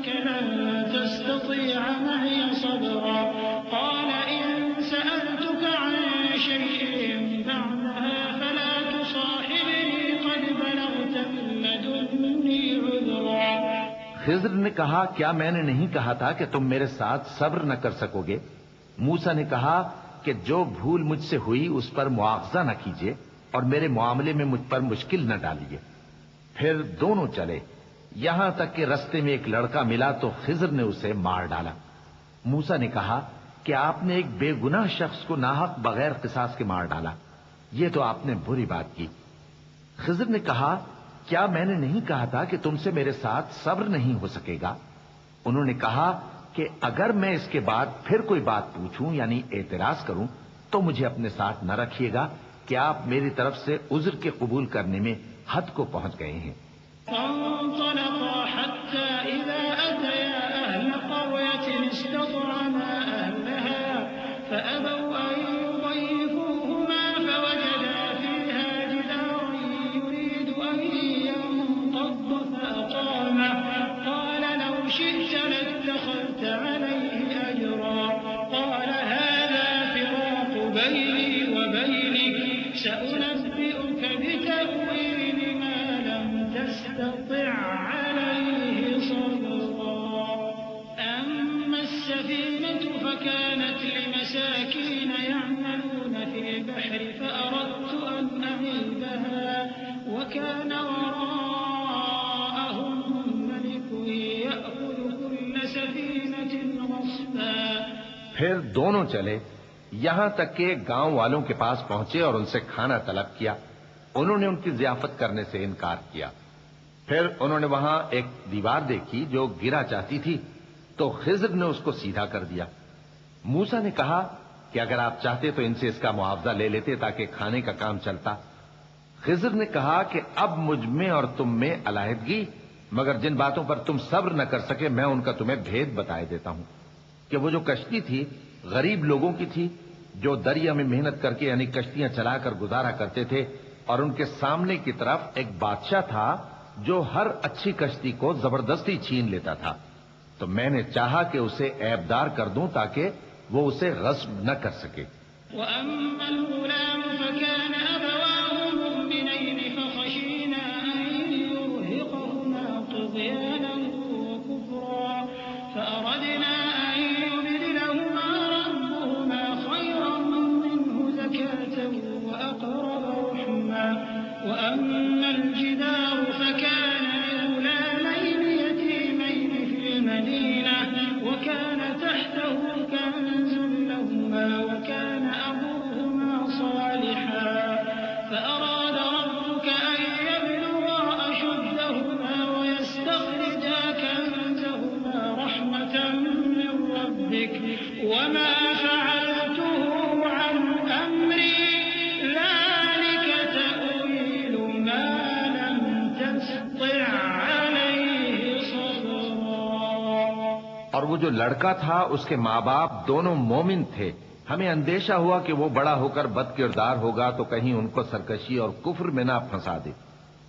إنك لن تستطيع معي صبرا قال إن سألتك عن شيء بعدها فلا تصاحبني قد بلغت من لدني عذرا۔ خضر نے کہا کیا میں نے نہیں کہا تھا کہ تم میرے ساتھ صبر نہ کر سکو گے؟ موسیٰ نے کہا کہ جو بھول مجھ سے ہوئی اس پر مواخذہ نہ کیجیے اور میرے معاملے میں مجھ پر مشکل نہ ڈالیے۔ پھر دونوں چلے یہاں تک کہ رستے میں ایک لڑکا ملا تو خضر نے اسے مار ڈالا۔ موسیٰ نے کہا کہ آپ نے ایک بے گناہ شخص کو ناحق بغیر قصاص کے مار ڈالا، یہ تو آپ نے بری بات کی۔ خضر نے کہا کیا میں نے نہیں کہا تھا کہ تم سے میرے ساتھ صبر نہیں ہو سکے گا؟ انہوں نے کہا کہ اگر میں اس کے بعد پھر کوئی بات پوچھوں یعنی اعتراض کروں تو مجھے اپنے ساتھ نہ رکھیے گا کہ آپ میری طرف سے عذر کے قبول کرنے میں حد کو پہنچ گئے ہیں۔ فانطلقا حتى إذا أتيا أهل قرية استطعما أهلها فأبوا أن يضيفوهما فوجدا فيها جدارا يريد أن ينقض فأقامه قال لو شئت لاتخذت عليه أجرا قال هذا فراق بيني وبينك سأنبئك بتأويل ما لم تستطع عليه صبرا أما السفينة فكانت لمساكين يعملون في البحر فأردت أن أعيبها وكان وراءهم ملك يأخذ كل سفينة غصبا۔ پھر دونوں چلے یہاں تک کہ گاؤں والوں کے پاس پہنچے اور ان سے کھانا طلب کیا۔ انہوں نے ان کی ضیافت کرنے سے انکار کیا۔ پھر انہوں نے وہاں ایک دیوار دیکھی جو گرا چاہتی تھی تو خضر نے اس کو سیدھا کر دیا۔ موسیٰ نے کہا کہ اگر آپ چاہتے تو ان سے اس کا معاوضہ لے لیتے تاکہ کھانے کا کام چلتا۔ خضر نے کہا کہ اب مجھ میں اور تم میں علیحدگی، مگر جن باتوں پر تم صبر نہ کر سکے میں ان کا تمہیں بھید بتائے دیتا ہوں کہ وہ جو کشتی تھی غریب لوگوں کی تھی جو دریا میں محنت کر کے یعنی کشتیاں چلا کر گزارا کرتے تھے، اور ان کے سامنے کی طرف ایک بادشاہ تھا جو ہر اچھی کشتی کو زبردستی چھین لیتا تھا، تو میں نے چاہا کہ اسے عیبدار کر دوں تاکہ وہ اسے غصب نہ کر سکے۔ وأما الغلام فكان أبواه مؤمنين فخشينا أن يرهقهما طغيانا وكفرا فأردنا أن يبدلهما ربهما خيرا منه زكاة وأقرب رحما وأما الجدار فكان لغلامين يتيمين في المدينة وكان تحته كنز لهما وكان أبوهما صالحا فأراد ربك أن يبلغا أشدهما ويستخرجا كنزهما رحمة من ربك وما فعلته عن أمري ذلك تأويل ما لم تستطع عليه صبرا۔ اور وہ جو لڑکا تھا اس کے ماں باپ دونوں مومن تھے، ہمیں اندیشہ ہوا کہ وہ بڑا ہو کر بد کردار ہوگا تو کہیں ان کو سرکشی اور کفر میں نہ پھنسا دے،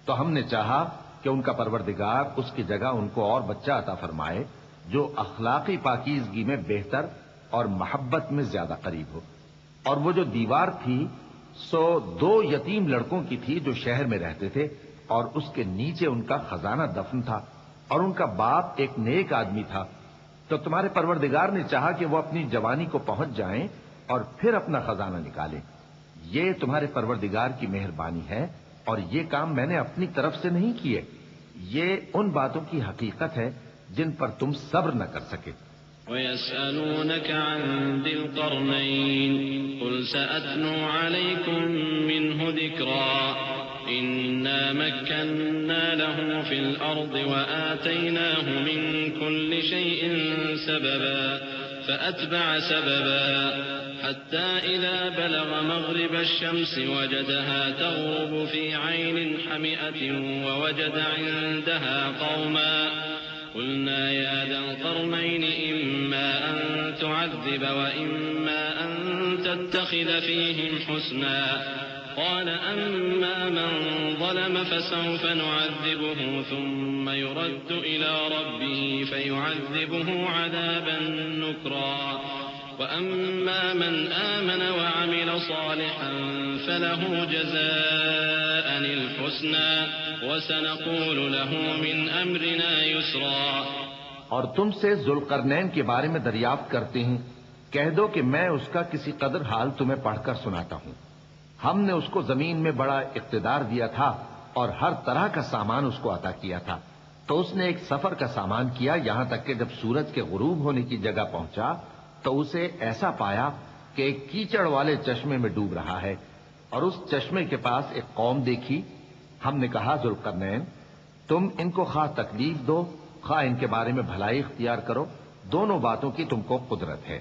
تو ہم نے چاہا کہ ان کا پروردگار اس کی جگہ ان کو اور بچہ عطا فرمائے جو اخلاقی پاکیزگی میں بہتر اور محبت میں زیادہ قریب ہو۔ اور وہ جو دیوار تھی سو 2 یتیم لڑکوں کی تھی جو شہر میں رہتے تھے، اور اس کے نیچے ان کا خزانہ دفن تھا، اور ان کا باپ ایک نیک آدمی تھا، تو تمہارے پروردگار نے چاہا کہ وہ اپنی جوانی کو پہنچ جائیں اور پھر اپنا خزانہ نکالیں۔ یہ تمہارے پروردگار کی مہربانی ہے اور یہ کام میں نے اپنی طرف سے نہیں کیے، یہ ان باتوں کی حقیقت ہے جن پر تم صبر نہ کر سکے۔ وَيَسْأَلُونَكَ عَنْ ذِي الْقَرْنَيْنِ قُلْ سَأَتْلُو عَلَيْكُمْ مِنْهُ ذِكْرًا إِنَّا مَكَّنَّا لَهُ فِي الْأَرْضِ وَآتَيْنَاهُ مِنْ كُلِّ شَيْءٍ سَبَبًا فَأَتْبَعَ سَبَبًا حَتَّى إِذَا بَلَغَ مَغْرِبَ الشَّمْسِ وَجَدَهَا تَغْرُبُ فِي عَيْنٍ حَمِئَةٍ وَوَجَدَ عِندَهَا قَوْمًا قلنا يا ذا القرنين إما أن تعذب وإما أن تتخذ فيهم حسنا قال أما من ظلم فسوف نعذبه ثم يرد إلى ربه فيعذبه عذابا نكرا وأما من آمن وعمل صالحا فله جزاء الحسنى وسنقول له من أمرنا يسرا. اور تم سے ذوالقرنین کے بارے میں دریافت کرتے ہیں، کہہ دو کہ میں اس کا کسی قدر حال تمہیں پڑھ کر سناتا ہوں. ہم نے اس کو زمین میں بڑا اقتدار دیا تھا اور ہر طرح کا سامان اس کو عطا کیا تھا. تو اس نے ایک سفر کا سامان کیا، یہاں تک کہ جب سورج کے غروب ہونے کی جگہ پہنچا تو اسے ایسا پایا کہ ایک کیچڑ والے چشمے میں ڈوب رہا ہے، اور اس چشمے کے پاس ایک قوم دیکھی. ہم نے کہا ذوالقرنین تم ان کو خواہ تکلیف دو خواہ ان کے بارے میں بھلائی اختیار کرو، دونوں باتوں کی تم کو قدرت ہے.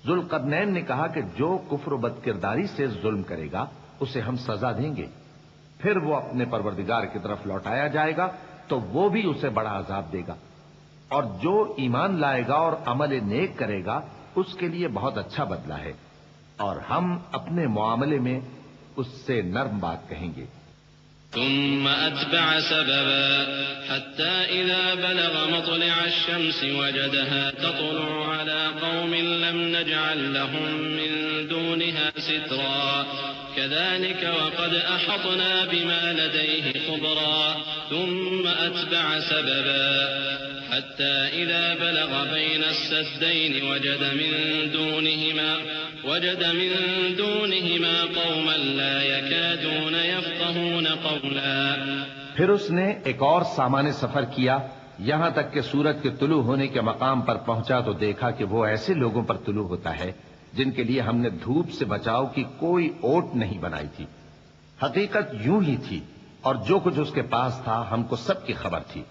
ذوالقرنین نے کہا کہ جو کفر و بدکرداری سے ظلم کرے گا اسے ہم سزا دیں گے، پھر وہ اپنے پروردگار کی طرف لوٹایا جائے گا تو وہ بھی اسے بڑا عذاب دے گا، اور جو ایمان لائے گا اور عمل نیک کرے گا اس کے لیے بہت اچھا بدلہ ہے، اور ہم اپنے معاملے میں اس سے نرم بات کہیں گے. ثم أتبع سببا حتى إذا بلغ مطلع الشمس وجدها تطلع على قوم لم نجعل لهم من دونها سترا كذلك وقد أحطنا بما لديه خبرا ثم أتبع سببا حتى إذا بلغ بين السدين وجد من دونهما قوما لا يكادون يفقهون قولا. پھر اس نے ایک اور سامان سفر کیا، یہاں تک کہ سورج کے طلوع ہونے کے مقام پر پہنچا تو دیکھا کہ وہ ایسے لوگوں پر طلوع ہوتا ہے جن کے لیے ہم نے دھوپ سے بچاؤ کی کوئی اوٹ نہیں بنائی تھی. حقیقت یوں ہی تھی، اور جو کچھ اس کے پاس تھا ہم کو سب کی خبر تھی.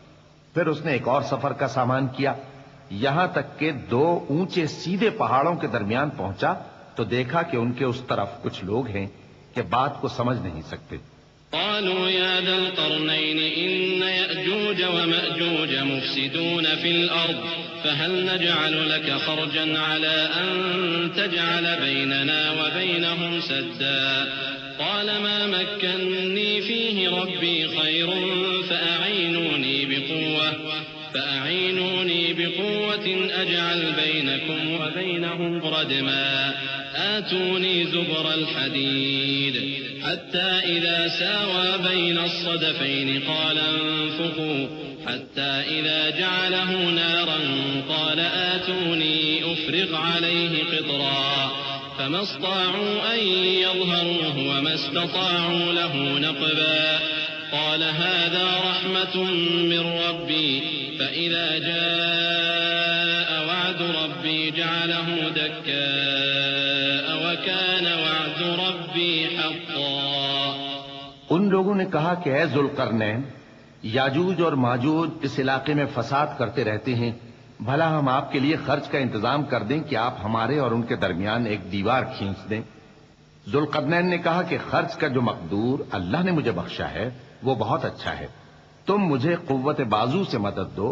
پھر اس نے ایک اور سفر کا سامان کیا، یہاں تک کہ دو اونچے سیدھے پہاڑوں کے درمیان پہنچا تو دیکھا کہ ان کے اس طرف کچھ لوگ ہیں کہ بات کو سمجھ نہیں سکتے. قالوا يا ذا القرنين إن يأجوج ومأجوج مفسدون في الأرض فهل نجعل لك خرجا على أن تجعل بيننا وبينهم سدا قال ما مكنني فيه ربي خير فأعينوني بقوة أجعل بينكم وبينهم ردما آتوني زبر الحديد حتى إذا ساوى بين الصدفين قال انفخوا حتى إذا جعله نارا قال آتوني أفرغ عليه قطرا فما استطاعوا أن يظهروه وما استطاعوا له نقبا قال هذا رحمة من ربي فإذا جاء وعد ربي جعله دكاء وكان وعد ربي حقا. ان لوگوں نے کہا کہ اے ذوالقرنین، یاجوج اور ماجوج اس علاقے میں فساد کرتے رہتے ہیں، بھلا ہم آپ کے لیے خرچ کا انتظام کر دیں کہ آپ ہمارے اور ان کے درمیان ایک دیوار کھینچ دیں. ذوالقرنین نے کہا کہ خرچ کا جو مقدور اللہ نے مجھے بخشا ہے وہ بہت اچھا ہے. تم مجھے قوت بازو سے مدد دو،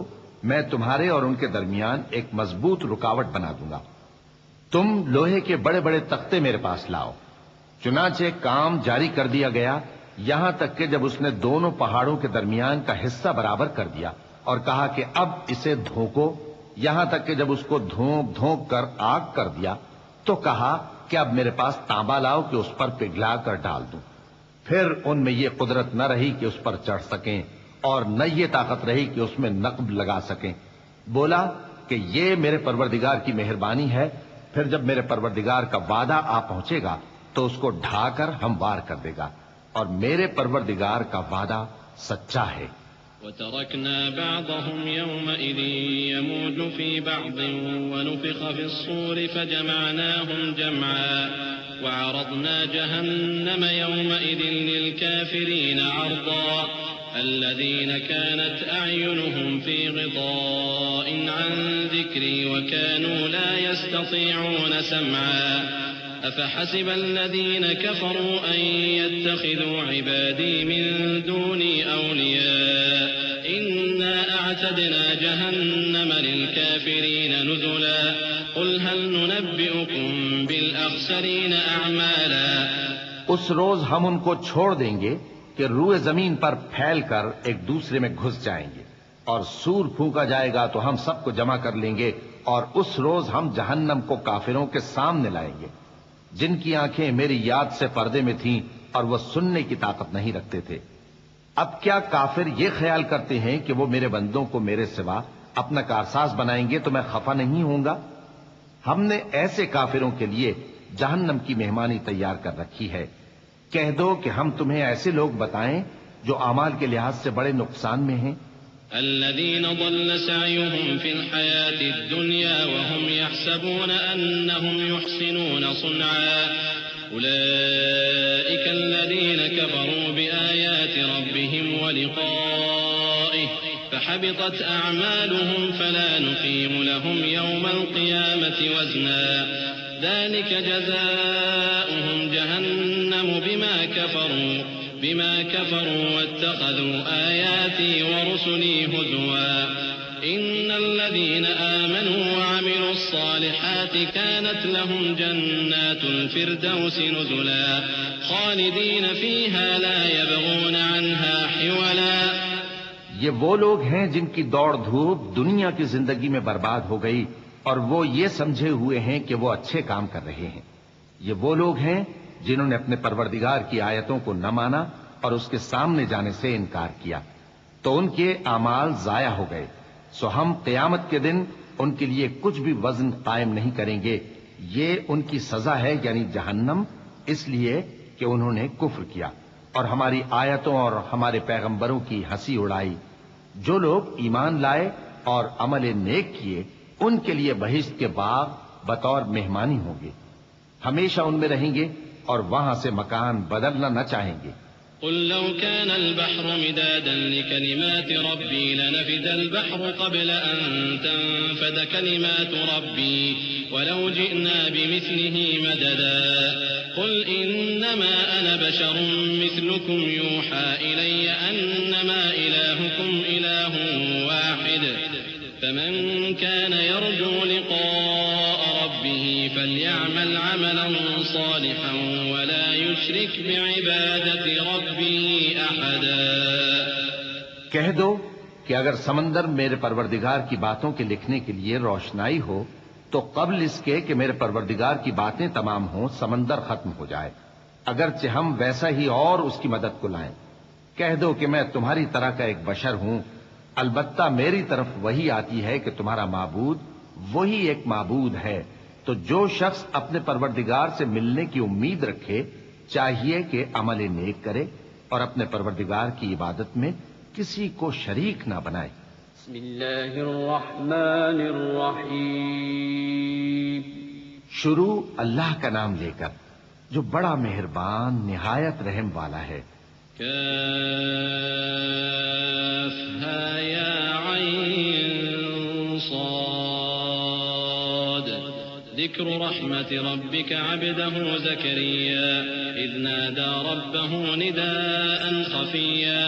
میں تمہارے اور ان کے درمیان ایک مضبوط رکاوٹ بنا دوں گا. تم لوہے کے بڑے بڑے تختے میرے پاس لاؤ. چنانچہ کام جاری کر دیا گیا، یہاں تک کہ جب اس نے دونوں پہاڑوں کے درمیان کا حصہ برابر کر دیا اور کہا کہ اب اسے دھوکو، یہاں تک کہ جب اس کو دھونک دھونک کر آگ کر دیا تو کہا کہ اب میرے پاس تانبا لاؤ کہ اس پر پگھلا کر ڈال دوں. پھر ان میں یہ قدرت نہ رہی کہ اس پر چڑھ سکیں اور نہ یہ طاقت رہی کہ اس میں نقب لگا سکیں. بولا کہ یہ میرے پروردگار کی مہربانی ہے. پھر جب میرے پروردگار کا وعدہ آ پہنچے گا تو اس کو ڈھا کر ہموار کر دے گا، اور میرے پروردگار کا وعدہ سچا ہے. وتركنا بعضهم يومئذ يموج في بعض ونفخ في الصور فجمعناهم جمعا وعرضنا جهنم يومئذ للكافرين عرضا الذين كانت أعينهم في غطاء عن ذكري وكانوا لا يستطيعون سمعا أفحسب الذين كفروا أن يتخذوا عبادي من دوني أولياء إنا أعتدنا جهنم للكافرين نزلا قل هل ننبئكم بالأخسرين أعمالا. اس روز ہم ان کو چھوڑ دیں گے کہ روئے زمین پر پھیل کر ایک دوسرے میں گھس جائیں گے، اور سور پھونکا جائے گا تو ہم سب کو جمع کر لیں گے، اور اس روز ہم جہنم کو کافروں کے سامنے لائیں گے جن کی آنکھیں میری یاد سے پردے میں تھیں اور وہ سننے کی طاقت نہیں رکھتے تھے۔ اب کیا کافر یہ خیال کرتے ہیں کہ وہ میرے بندوں کو میرے سوا اپنا کارساز بنائیں گے تو میں خفا نہیں ہوں گا؟ ہم نے ایسے کافروں کے لیے جہنم کی مہمانی تیار کر رکھی ہے۔ کہہ دو کہ ہم تمہیں ایسے لوگ بتائیں جو اعمال کے لحاظ سے بڑے نقصان میں ہیں۔ الذين ضل سعيهم في الحياة الدنيا وهم يحسبون أنهم يحسنون صنعا أولئك الذين كفروا بآيات ربهم ولقائه فحبطت أعمالهم فلا نقيم لهم يوم القيامة وزنا ذلك جزاؤهم جهنم بما كفروا واتخذوا آياتي ورسلي هزوا إن الذين آمنوا وعملوا الصالحات كانت لهم جنات الفردوس نزلا خالدين فيها لا يبغون عنها حولا۔ یہ وہ لوگ ہیں جن کی دوڑ دھوپ دنیا کی زندگی میں برباد ہو گئی اور وہ یہ سمجھے ہوئے ہیں کہ وہ اچھے کام کر رہے ہیں۔ یہ وہ لوگ ہیں جنہوں نے اپنے پروردگار کی آیتوں کو نہ مانا اور اس کے سامنے جانے سے انکار کیا، تو ان کے اعمال ضائع ہو گئے، سو ہم قیامت کے دن ان کے لیے کچھ بھی وزن قائم نہیں کریں گے۔ یہ ان کی سزا ہے، یعنی جہنم، اس لیے کہ انہوں نے کفر کیا اور ہماری آیتوں اور ہمارے پیغمبروں کی ہنسی اڑائی۔ جو لوگ ایمان لائے اور عمل نیک کیے ان کے لیے بہشت کے باغ بطور مہمانی ہوں گے، ہمیشہ ان میں رہیں گے اور وہاں سے مکان بدلنا نہ چاہیں گے۔ قل لو كان البحر مدادا لكلمات ربي لنفد البحر قبل أن تنفد كلمات ربي ولو جئنا بمثله مددا قل إنما أنا بشر مثلكم يوحى إلي أنما إلهكم إله واحد فمن كان يرجو لقاء ربه فليعمل عملا صالحا ولا يشرك بعبادة ربه أحدا۔ کہہ دو کہ اگر سمندر میرے پروردگار کی باتوں کے لکھنے کے لیے روشنائی ہو تو قبل اس کے کہ میرے پروردگار کی باتیں تمام ہوں سمندر ختم ہو جائے، اگرچہ ہم ویسا ہی اور اس کی مدد کو لائیں۔ کہہ دو کہ میں تمہاری طرح کا ایک بشر ہوں، البتہ میری طرف وہی آتی ہے کہ تمہارا معبود وہی ایک معبود ہے، تو جو شخص اپنے پروردگار سے ملنے کی امید رکھے چاہیے کہ عمل نیک کرے اور اپنے پروردگار کی عبادت میں کسی کو شریک نہ بنائے۔ بسم اللہ الرحمن الرحیم۔ شروع اللہ کا نام لے کر جو بڑا مہربان نہایت رحم والا ہے۔ كافها يا عين صاد ذكر رحمة ربك عبده زكريا إذ نادى ربه نداء خفيا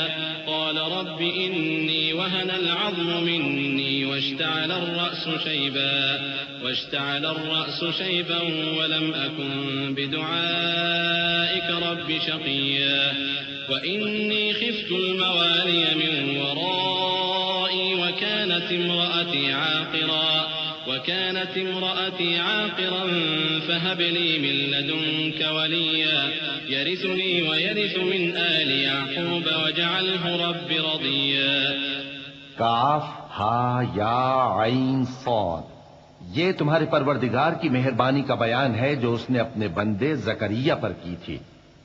قال رب إني وهن العظم مني واشتعل الرأس شيبا ولم أكن بدعائك رب شقيا وإني خفت الموالي من ورائي وكانت امرأتي عاقرا فهب لي من لدنك وليا يرثني ويرث من آل يعقوب واجعله رب رضيا۔ کاف ہا یا عین صاد، یہ تمہارے پروردگار کی مہربانی کا بیان ہے جو اس نے اپنے بندے زکریا پر کی تھی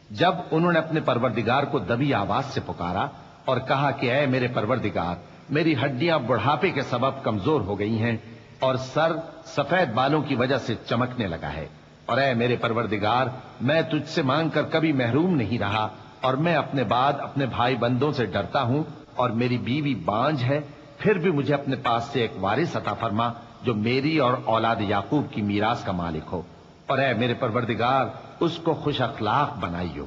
جب انہوں نے اپنے پروردگار کو دبی آواز سے پکارا اور کہا کہ اے میرے پروردگار، میری ہڈیاں بڑھاپے کے سبب کمزور ہو گئی ہیں اور سر سفید بالوں کی وجہ سے چمکنے لگا ہے، اور اے میرے پروردگار، میں تجھ سے مانگ کر کبھی محروم نہیں رہا اور میں اپنے بعد اپنے بھائی بندوں سے ڈرتا ہوں اور میری بیوی بانجھ ہے، پھر بھی مجھے اپنے پاس سے ایک وارث عطا فرما جو میری اور اولاد یعقوب کی میراث کا مالک ہو، اور اے میرے پروردگار اس کو خوش اخلاق بنائیو۔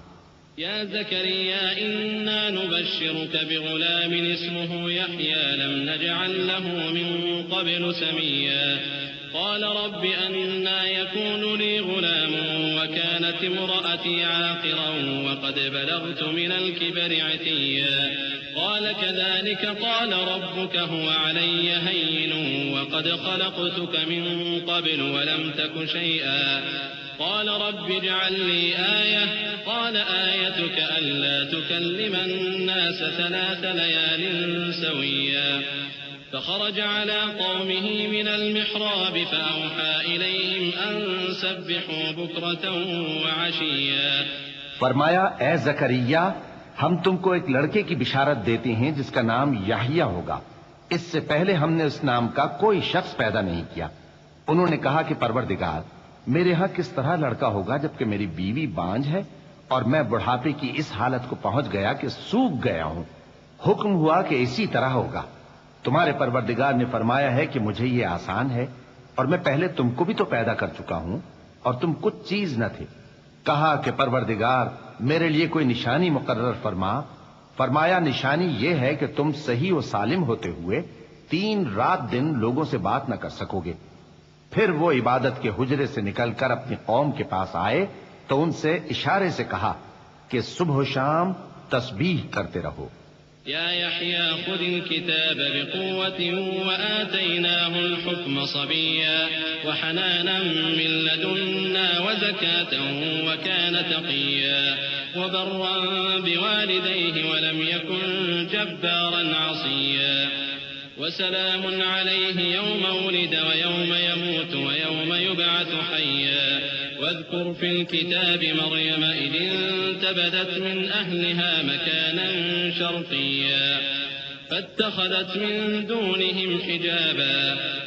يا زكريا إنا نبشرك بغلام اسمه يحيى لم نجعل له من قبل سميا قال رب أنا يكون لي غلام وكانت امرأتي عاقرا وقد بلغت من الكبر عتيا قال كذلك قال ربك هو علي هين وقد خلقتك من قبل ولم تك شيئا قال رب اجعل لي آية قال آيتك ألا تكلم الناس 3 ليال سويا فخرج على قومه من المحراب فأوحى إليهم أن سبحوا بكرة وعشيا فرمایا اے زکریا ہم تم کو ایک لڑکے کی بشارت دیتے ہیں جس کا نام یحییٰ ہوگا. اس سے پہلے ہم نے اس نام کا کوئی شخص پیدا نہیں کیا. انہوں نے کہا کہ پروردگار میرے ہاں کس طرح لڑکا ہوگا جبکہ میری بیوی بانجھ ہے اور میں بڑھاپے کی اس حالت کو پہنچ گیا کہ سوکھ گیا ہوں. حکم ہوا کہ اسی طرح ہوگا. تمہارے پروردگار نے فرمایا ہے کہ مجھے یہ آسان ہے اور میں پہلے تم کو بھی تو پیدا کر چکا ہوں اور تم کچھ چیز نہ تھے. کہا کہ پروردگار میرے لیے کوئی نشانی مقرر فرما. فرمایا نشانی یہ ہے کہ تم صحیح و سالم ہوتے ہوئے 3 رات دن لوگوں سے بات نہ کر سکو گے. پھر وہ عبادت کے حجرے سے نکل کر اپنی قوم کے پاس آئے تو ان سے اشارے سے کہا کہ صبح و شام تسبیح کرتے رہو. يا يحيى خذ الكتاب بقوة وآتيناه الحكم صبيا وحنانا من لدنا وزكاة وكان تقيا وبرا بوالديه ولم يكن جبارا عصيا وسلام عليه يوم ولد ويوم يموت ويوم يبعث حيا واذكر في الكتاب مريم إذ انتبذت من أهلها مكانا شرقيا فاتخذت من دونهم حجابا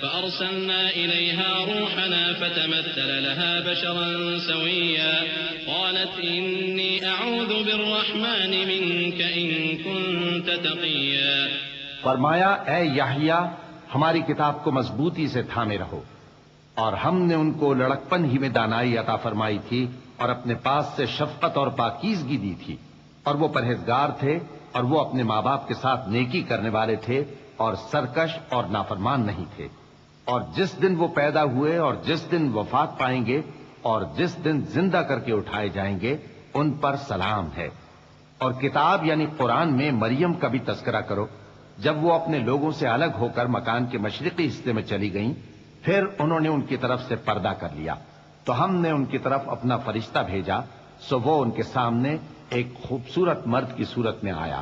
فأرسلنا إليها روحنا فتمثل لها بشرا سويا قالت إني أعوذ بالرحمن منك إن كنت تقيا. فرمایا اے یحییٰ ہماری کتاب کو مضبوطی سے تھامے رہو اور ہم نے ان کو لڑکپن ہی میں دانائی عطا فرمائی تھی اور اپنے پاس سے شفقت اور پاکیزگی دی تھی اور وہ پرہیزگار تھے اور وہ اپنے ماں باپ کے ساتھ نیکی کرنے والے تھے اور سرکش اور نافرمان نہیں تھے. اور جس دن وہ پیدا ہوئے اور جس دن وفات پائیں گے اور جس دن زندہ کر کے اٹھائے جائیں گے ان پر سلام ہے. اور کتاب یعنی قرآن میں مریم کا بھی تذکرہ کرو جب وہ اپنے لوگوں سے الگ ہو کر مکان کے مشرقی حصے میں چلی گئیں. پھر انہوں نے ان کی طرف سے پردہ کر لیا تو ہم نے ان کی طرف اپنا فرشتہ بھیجا سو وہ ان کے سامنے ایک خوبصورت مرد کی صورت میں آیا.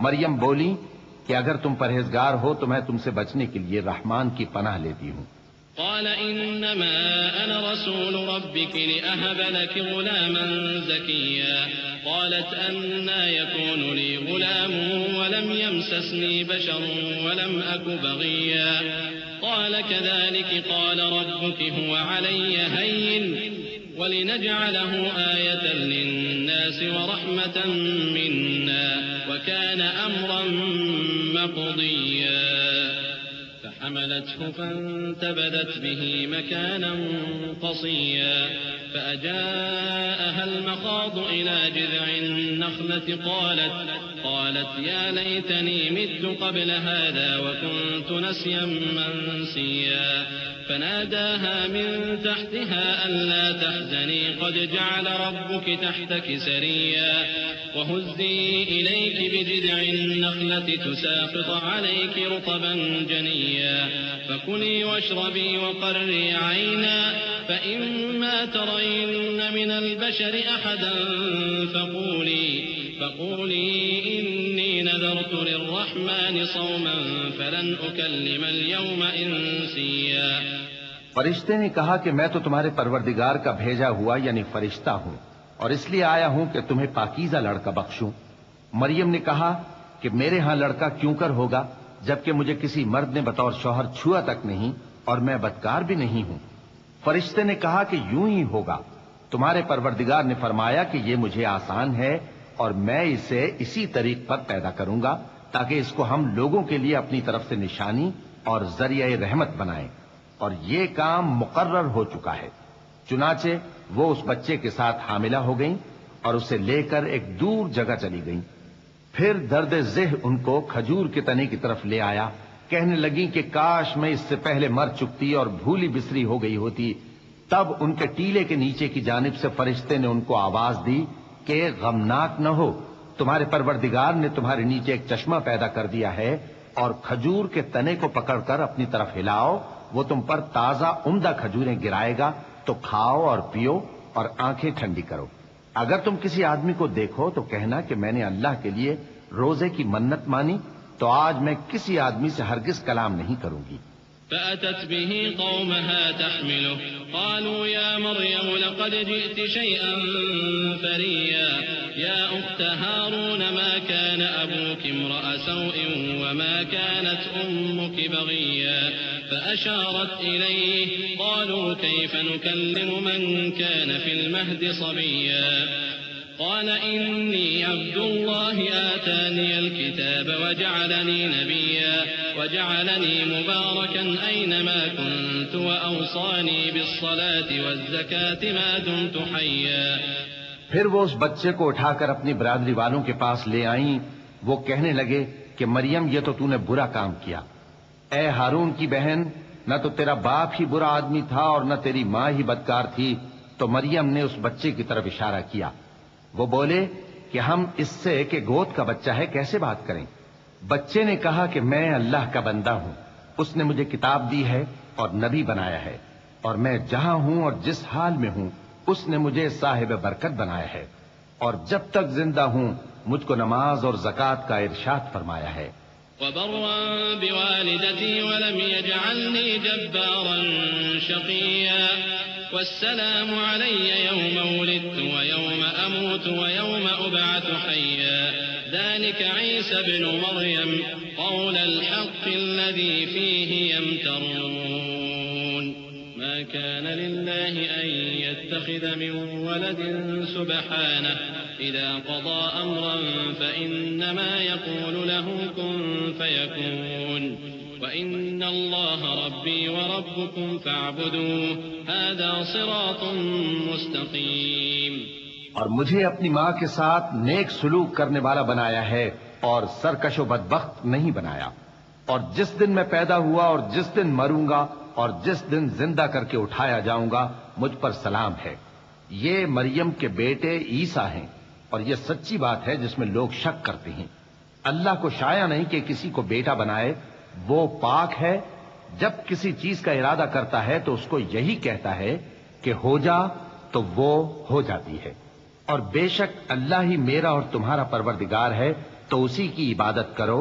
مریم بولی کہ اگر تم پرہیزگار ہو تو میں تم سے بچنے کے لیے رحمان کی پناہ لیتی ہوں. قال إنما أنا رسول ربك لأهب لك غلاما زكيا قالت أنا يكون لي غلام ولم يمسسني بشر ولم أك بغيا قال كذلك قال ربك هو علي هين ولنجعله آية للناس ورحمة منا وكان أمرا مقضيا فحملته فانتبذت به مكانا قصيا فأجاءها المخاض إلى جذع النخلة قالت يا ليتني مت قبل هذا وكنت نسيا منسيا فناداها من تحتها ألا تحزني قد جعل ربك تحتك سريا وهزي إليك بجذع النخلة تساقط عليك رطبا جنيا فكلي واشربي وقري عينا فإما ترين من البشر أحدا فقولي إني نذرت للرحمن صوما فلن أكلم اليوم إنسيا. فرشتے نے کہا کہ میں تو تمہارے پروردگار کا بھیجا ہوا یعنی فرشتہ ہوں اور اس لیے آیا ہوں کہ تمہیں پاکیزہ لڑکا بخشوں. مریم نے کہا کہ میرے ہاں لڑکا کیوں کر ہوگا جبکہ مجھے کسی مرد نے بطور شوہر چھوا تک نہیں اور میں بدکار بھی نہیں ہوں. فرشتے نے کہا کہ یوں ہی ہوگا. تمہارے پروردگار نے فرمایا کہ یہ مجھے آسان ہے اور میں اسے اسی طریق پر پیدا کروں گا تاکہ اس کو ہم لوگوں کے لیے اپنی طرف سے نشانی اور ذریعہ رحمت بنائیں. اور یہ کام مقرر ہو چکا ہے. چنانچہ وہ اس بچے کے ساتھ حاملہ ہو گئیں اور اسے لے کر ایک دور جگہ چلی گئیں. پھر درد ذہ ان کو کھجور کے تنے کی طرف لے آیا کہنے لگیں کہ کاش میں اس سے پہلے مر چکتی اور بھولی بسری ہو گئی ہوتی۔ تب ان کے ٹیلے کے نیچے کی جانب سے فرشتے نے ان کو آواز دی کہ غمناک نہ ہو، تمہارے پروردگار نے تمہارے نیچے ایک چشمہ پیدا کر دیا ہے، اور کھجور کے تنے کو پکڑ کر اپنی طرف ہلاؤ، وہ تم پر تازہ عمدہ کھجوریں گرائے گا، تو کھاؤ اور پیو اور آنکھیں ٹھنڈی کرو۔ اگر تم کسی آدمی کو دیکھو تو کہنا کہ میں نے اللہ کے لیے روزے کی منت مانی، تو آج میں کسی آدمی سے ہرگز کلام نہیں کروں گی۔ فأتت به قومها تحمله قالوا يا مريم لقد جئت شيئا فريا يا أخت هارون ما كان أبوك امرأ سوء وما كانت أمك بغيا فأشارت إليه قالوا كيف نكلم من كان في المهد صبيا قال إني عبد الله آتاني الكتاب وجعلني نبيا وجعلني مباركا أينما كنت وأوصاني بالصلاة والزكاة ما دمت حيا۔ پھر وہ اس بچے کو اٹھا کر اپنی برادری والوں کے پاس لے آئیں۔ وہ کہنے لگے کہ مریم یہ تو نے برا کام کیا۔ اے ہارون کی بہن، نہ تو تیرا باپ ہی برا آدمی تھا اور نہ تیری ماں ہی بدکار تھی۔ تو مریم نے اس بچے کی طرف اشارہ کیا۔ وہ بولے کہ ہم اس سے کہ گود کا بچہ ہے کیسے بات کریں؟ بچے نے کہا کہ میں اللہ کا بندہ ہوں، اس نے مجھے کتاب دی ہے اور نبی بنایا ہے، اور میں جہاں ہوں اور جس حال میں ہوں اس نے مجھے صاحب برکت بنایا ہے، اور جب تک زندہ ہوں مجھ کو نماز اور زکوٰۃ کا ارشاد فرمایا ہے۔ وبرا بوالدتي ولم يجعلني جبارا شقيا والسلام علي يوم ولدت ويوم أموت ويوم أبعث حيا ذلك عيسى ابن مريم قول الحق الذي فيه يمترون ما كان لله أن يتخذ من ولد سبحانه إذا قضى أمرا فإنما يقول له كن فيكون وإن الله ربي وربكم فاعبدوه هذا صراط مستقيم۔ اور مجھے اپنی ماں کے ساتھ نیک سلوک کرنے والا بنایا ہے اور سرکش و بدبخت نہیں بنایا، اور جس دن میں پیدا ہوا اور جس دن مروں گا اور جس دن زندہ کر کے اٹھایا جاؤں گا مجھ پر سلام ہے۔ یہ مریم کے بیٹے عیسیٰ ہیں، اور یہ سچی بات ہے جس میں لوگ شک کرتے ہیں۔ اللہ کو شایع نہیں کہ کسی کو بیٹا بنائے، وہ پاک ہے۔ جب کسی چیز کا ارادہ کرتا ہے تو اس کو یہی کہتا ہے کہ ہو جا، تو وہ ہو جاتی ہے۔ اور بے شک اللہ ہی میرا اور تمہارا پروردگار ہے، تو اسی کی عبادت کرو،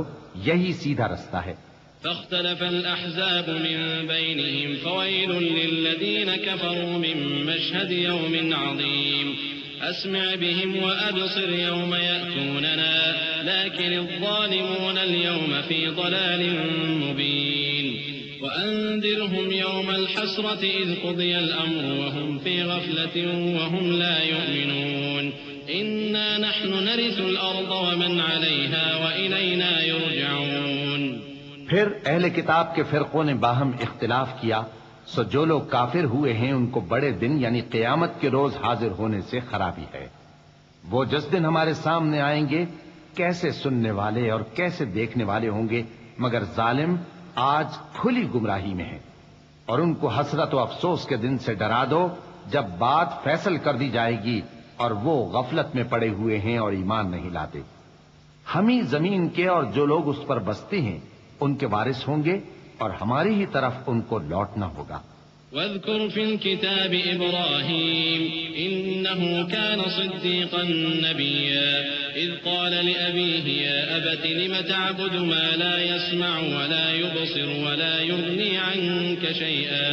یہی سیدھا رستہ ہے۔ فاختلف الأحزاب من بينهم فويل للذين كفروا من مشهد يوم عظيم أسمع بهم وأبصر يوم يأتوننا لكن الظالمون اليوم في ضلال مبين وأنذرهم يوم الحسرة إذ قضي الأمر وهم في غفلة وهم لا يؤمنون إنا نحن نرث الأرض ومن عليها وإلينا يرجعون۔ پھر اہل کتاب کے فرقوں نے باہم اختلاف کیا، سو جو لوگ کافر ہوئے ہیں ان کو بڑے دن یعنی قیامت کے روز حاضر ہونے سے خرابی ہے۔ وہ جس دن ہمارے سامنے آئیں گے کیسے سننے والے اور کیسے دیکھنے والے ہوں گے، مگر ظالم آج کھلی گمراہی میں ہیں۔ اور ان کو حسرت و افسوس کے دن سے ڈرا دو جب بات فیصل کر دی جائے گی اور وہ غفلت میں پڑے ہوئے ہیں اور ایمان نہیں لاتے۔ ہم ہی زمین کے اور جو لوگ اس پر بستے ہیں ان کے وارث ہوں گے، اور ہماری ہی طرف ان کو لوٹنا ہوگا۔ واذكر في الكتاب إبراهيم إنه كان صديقا نبيا إذ قال لأبيه يا أبت لم تعبد ما لا يسمع ولا يبصر ولا يغني عنك شيئا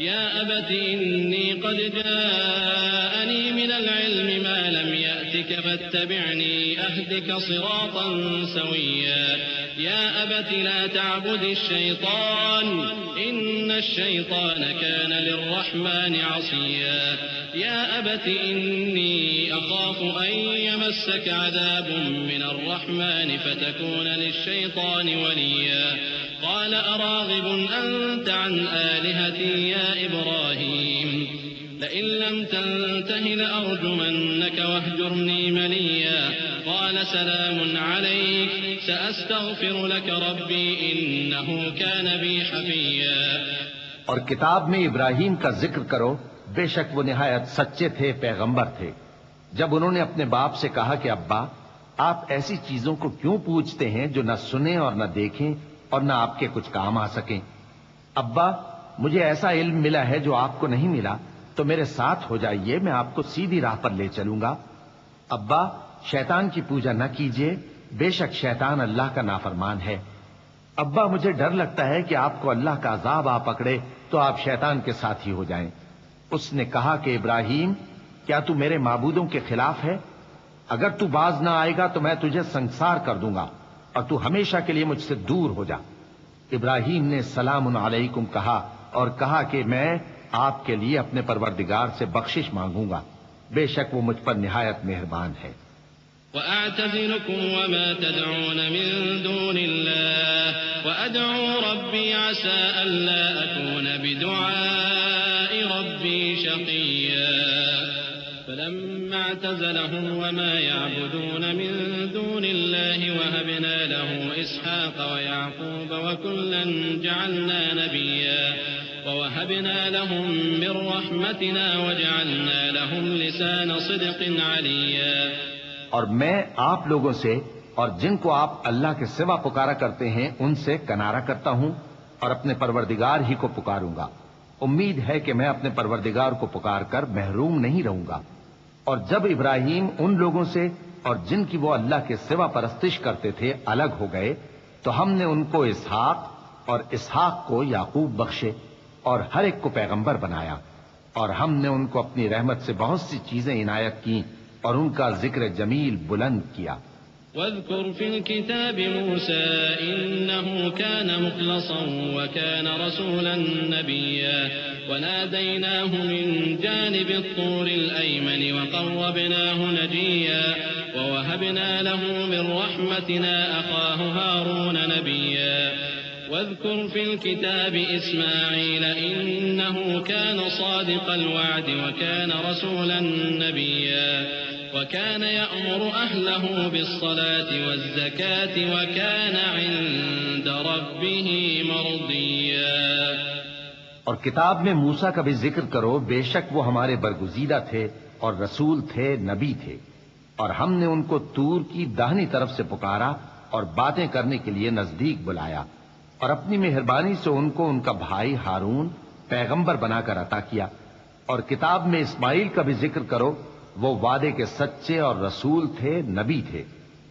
يا أبت إني قد جاءني من العلم ما لم يأتك فاتبعني أهدك صراطا سويا يا أبت لا تعبد الشيطان إن الشيطان كان للرحمن عصيا يا أبت إني أخاف أن يمسك عذاب من الرحمن فتكون للشيطان وليا قال أراغب أنت عن آلهتي يا إبراهيم لئن لم تنته لأرجمنك واهجرني مليا قال سلام عليك سأستغفر لك ربي إنه كان بي حفيا. اور کتاب میں ابراہیم کا ذکر کرو، بے شک وہ نہایت سچے تھے، پیغمبر تھے. جب انہوں نے اپنے باپ سے کہا کہ ابا، آپ ایسی چیزوں کو کیوں پوچھتے ہیں جو نہ سنیں اور نہ دیکھیں اور نہ آپ کے کچھ کام آ سکیں؟ ابا، مجھے ایسا علم ملا ہے جو آپ کو نہیں ملا، تو میرے ساتھ ہو جائیے، میں آپ کو سیدھی راہ پر لے چلوں گا. ابا، شیطان کی پوجا نہ کیجیے، بے شک شیطان اللہ کا نافرمان ہے. ابا، مجھے ڈر لگتا ہے کہ آپ کو اللہ کا عذاب آ پکڑے تو آپ شیطان کے ساتھی ہو جائیں. اس نے کہا کہ ابراہیم، کیا تو میرے معبودوں کے خلاف ہے؟ اگر تو باز نہ آئے گا تو میں تجھے سنسار کر دوں گا اور تو ہمیشہ کے لیے مجھ سے دور ہو جا. ابراہیم نے سلام علیکم کہا اور کہا کہ میں آپ کے لیے اپنے پروردگار سے بخشش مانگوں گا، بے شک وہ مجھ پر نہایت مہربان ہے. وأعتزلكم وما تدعون من دون الله وأدعو ربي عسى ألا أكون بدعاء ربي شقيا. فلما اعتزلهم وما يعبدون من دون الله وهبنا له إسحاق ويعقوب وكلا جعلنا نبيا ووهبنا لهم من رحمتنا وجعلنا لهم لسان صدق عليا. اور میں آپ لوگوں سے اور جن کو آپ اللہ کے سوا پکارا کرتے ہیں ان سے کنارہ کرتا ہوں اور اپنے پروردگار ہی کو پکاروں گا. امید ہے کہ میں اپنے پروردگار کو پکار کر محروم نہیں رہوں گا. اور جب ابراہیم ان لوگوں سے اور جن کی وہ اللہ کے سوا پرستش کرتے تھے الگ ہو گئے تو ہم نے ان کو اسحاق اور اسحاق کو یعقوب بخشے اور ہر ایک کو پیغمبر بنایا. اور ہم نے ان کو اپنی رحمت سے بہت سی چیزیں عنایت کی اور ان کا ذکر جمیل بلند کیا. واذكر في الكتاب موسى إنه كان مخلصا وكان رسولا نبيا وناديناه من جانب الطور الأيمن وقربناه نجيا ووهبنا له من رحمتنا أخاه هارون نبيا. واذكر في الكتاب إسماعيل إنه كان صادق الوعد وكان رسولا نبيا وكان يأمر أهله بالصلاة والزكاة وكان عند ربه مرضيا. اور کتاب میں موسیٰ کا بھی ذکر کرو، بے شک وہ ہمارے برگزیدہ تھے اور رسول تھے، نبی تھے. اور ہم نے ان کو طور کی داہنی طرف سے پکارا اور باتیں کرنے کے لیے نزدیک بلایا اور اپنی مہربانی سے ان کو ان کا بھائی ہارون پیغمبر بنا کر عطا کیا. اور کتاب میں اسماعیل کا بھی ذکر کرو، وہ وعدے کے سچے اور رسول تھے، نبی تھے.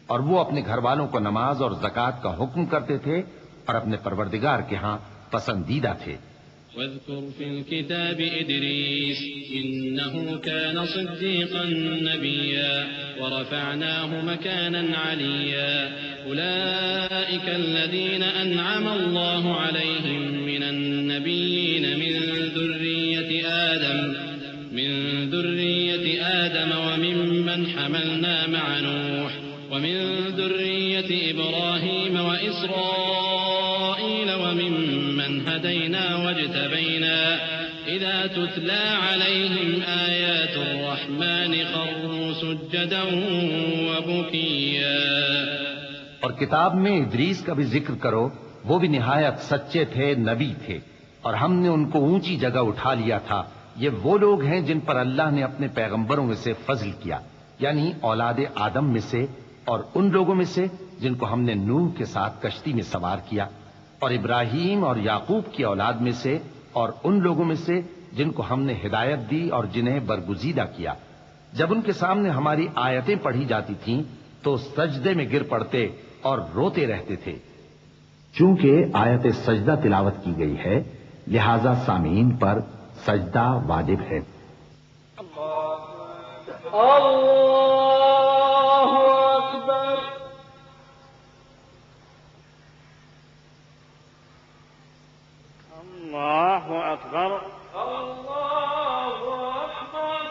اور وہ اپنے گھر والوں کو نماز اور زکوٰۃ کا حکم کرتے تھے اور اپنے پروردگار کے ہاں پسندیدہ تھے. واذكر في الكتاب إدريس إنه كان صديقا نبيا ورفعناه مكانا عليا. أولئك الذين أنعم الله عليهم من النبيين من ذرية آدم وممن حملنا مع نوح ومن ذرية إبراهيم وإسرائيل وممن هدينا واجتبينا إذا تتلى عليهم آيات الرحمن خروا سجدا وبكيا. اور کتاب میں ادریس کا بھی ذکر کرو، وہ بھی نہایت سچے تھے، نبی تھے، اور ہم نے ان کو اونچی جگہ اٹھا لیا تھا. یہ وہ لوگ ہیں جن پر اللہ نے اپنے پیغمبروں میں سے فضل کیا، یعنی اولاد آدم میں سے، اور ان لوگوں میں سے جن کو ہم نے نوح کے ساتھ کشتی میں سوار کیا، اور ابراہیم اور یعقوب کی اولاد میں سے، اور ان لوگوں میں سے جن کو ہم نے ہدایت دی اور جنہیں برگزیدہ کیا. جب ان کے سامنے ہماری آیتیں پڑھی جاتی تھیں تو سجدے میں گر پڑتے اور روتے رہتے تھے. چونکہ آیت سجدہ تلاوت کی گئی ہے لہذا سامعین پر سجدہ واجب ہے. اللہ اکبر. اللہ اکبر. اللہ اکبر.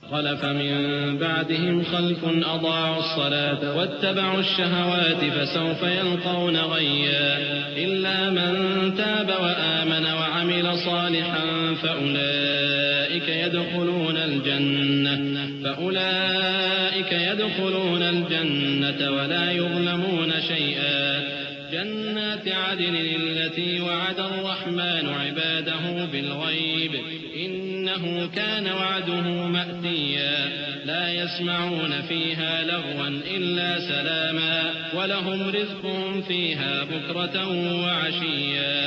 خلف من بعدهم خلف أضاعوا الصلاة واتبعوا الشهوات فسوف يلقون غيا إلا من تاب وآمن وعمل صالحا فأولئك يدخلون الجنة فأولئك يدخلون الجنة ولا يظلمون شيئا جنات عدن التي وعد الرحمن عباده بالغيب إنه كان وعده مأتيا لا يسمعون فيها لغوا إلا سلاما ولهم رزقهم فيها بكرة وعشيا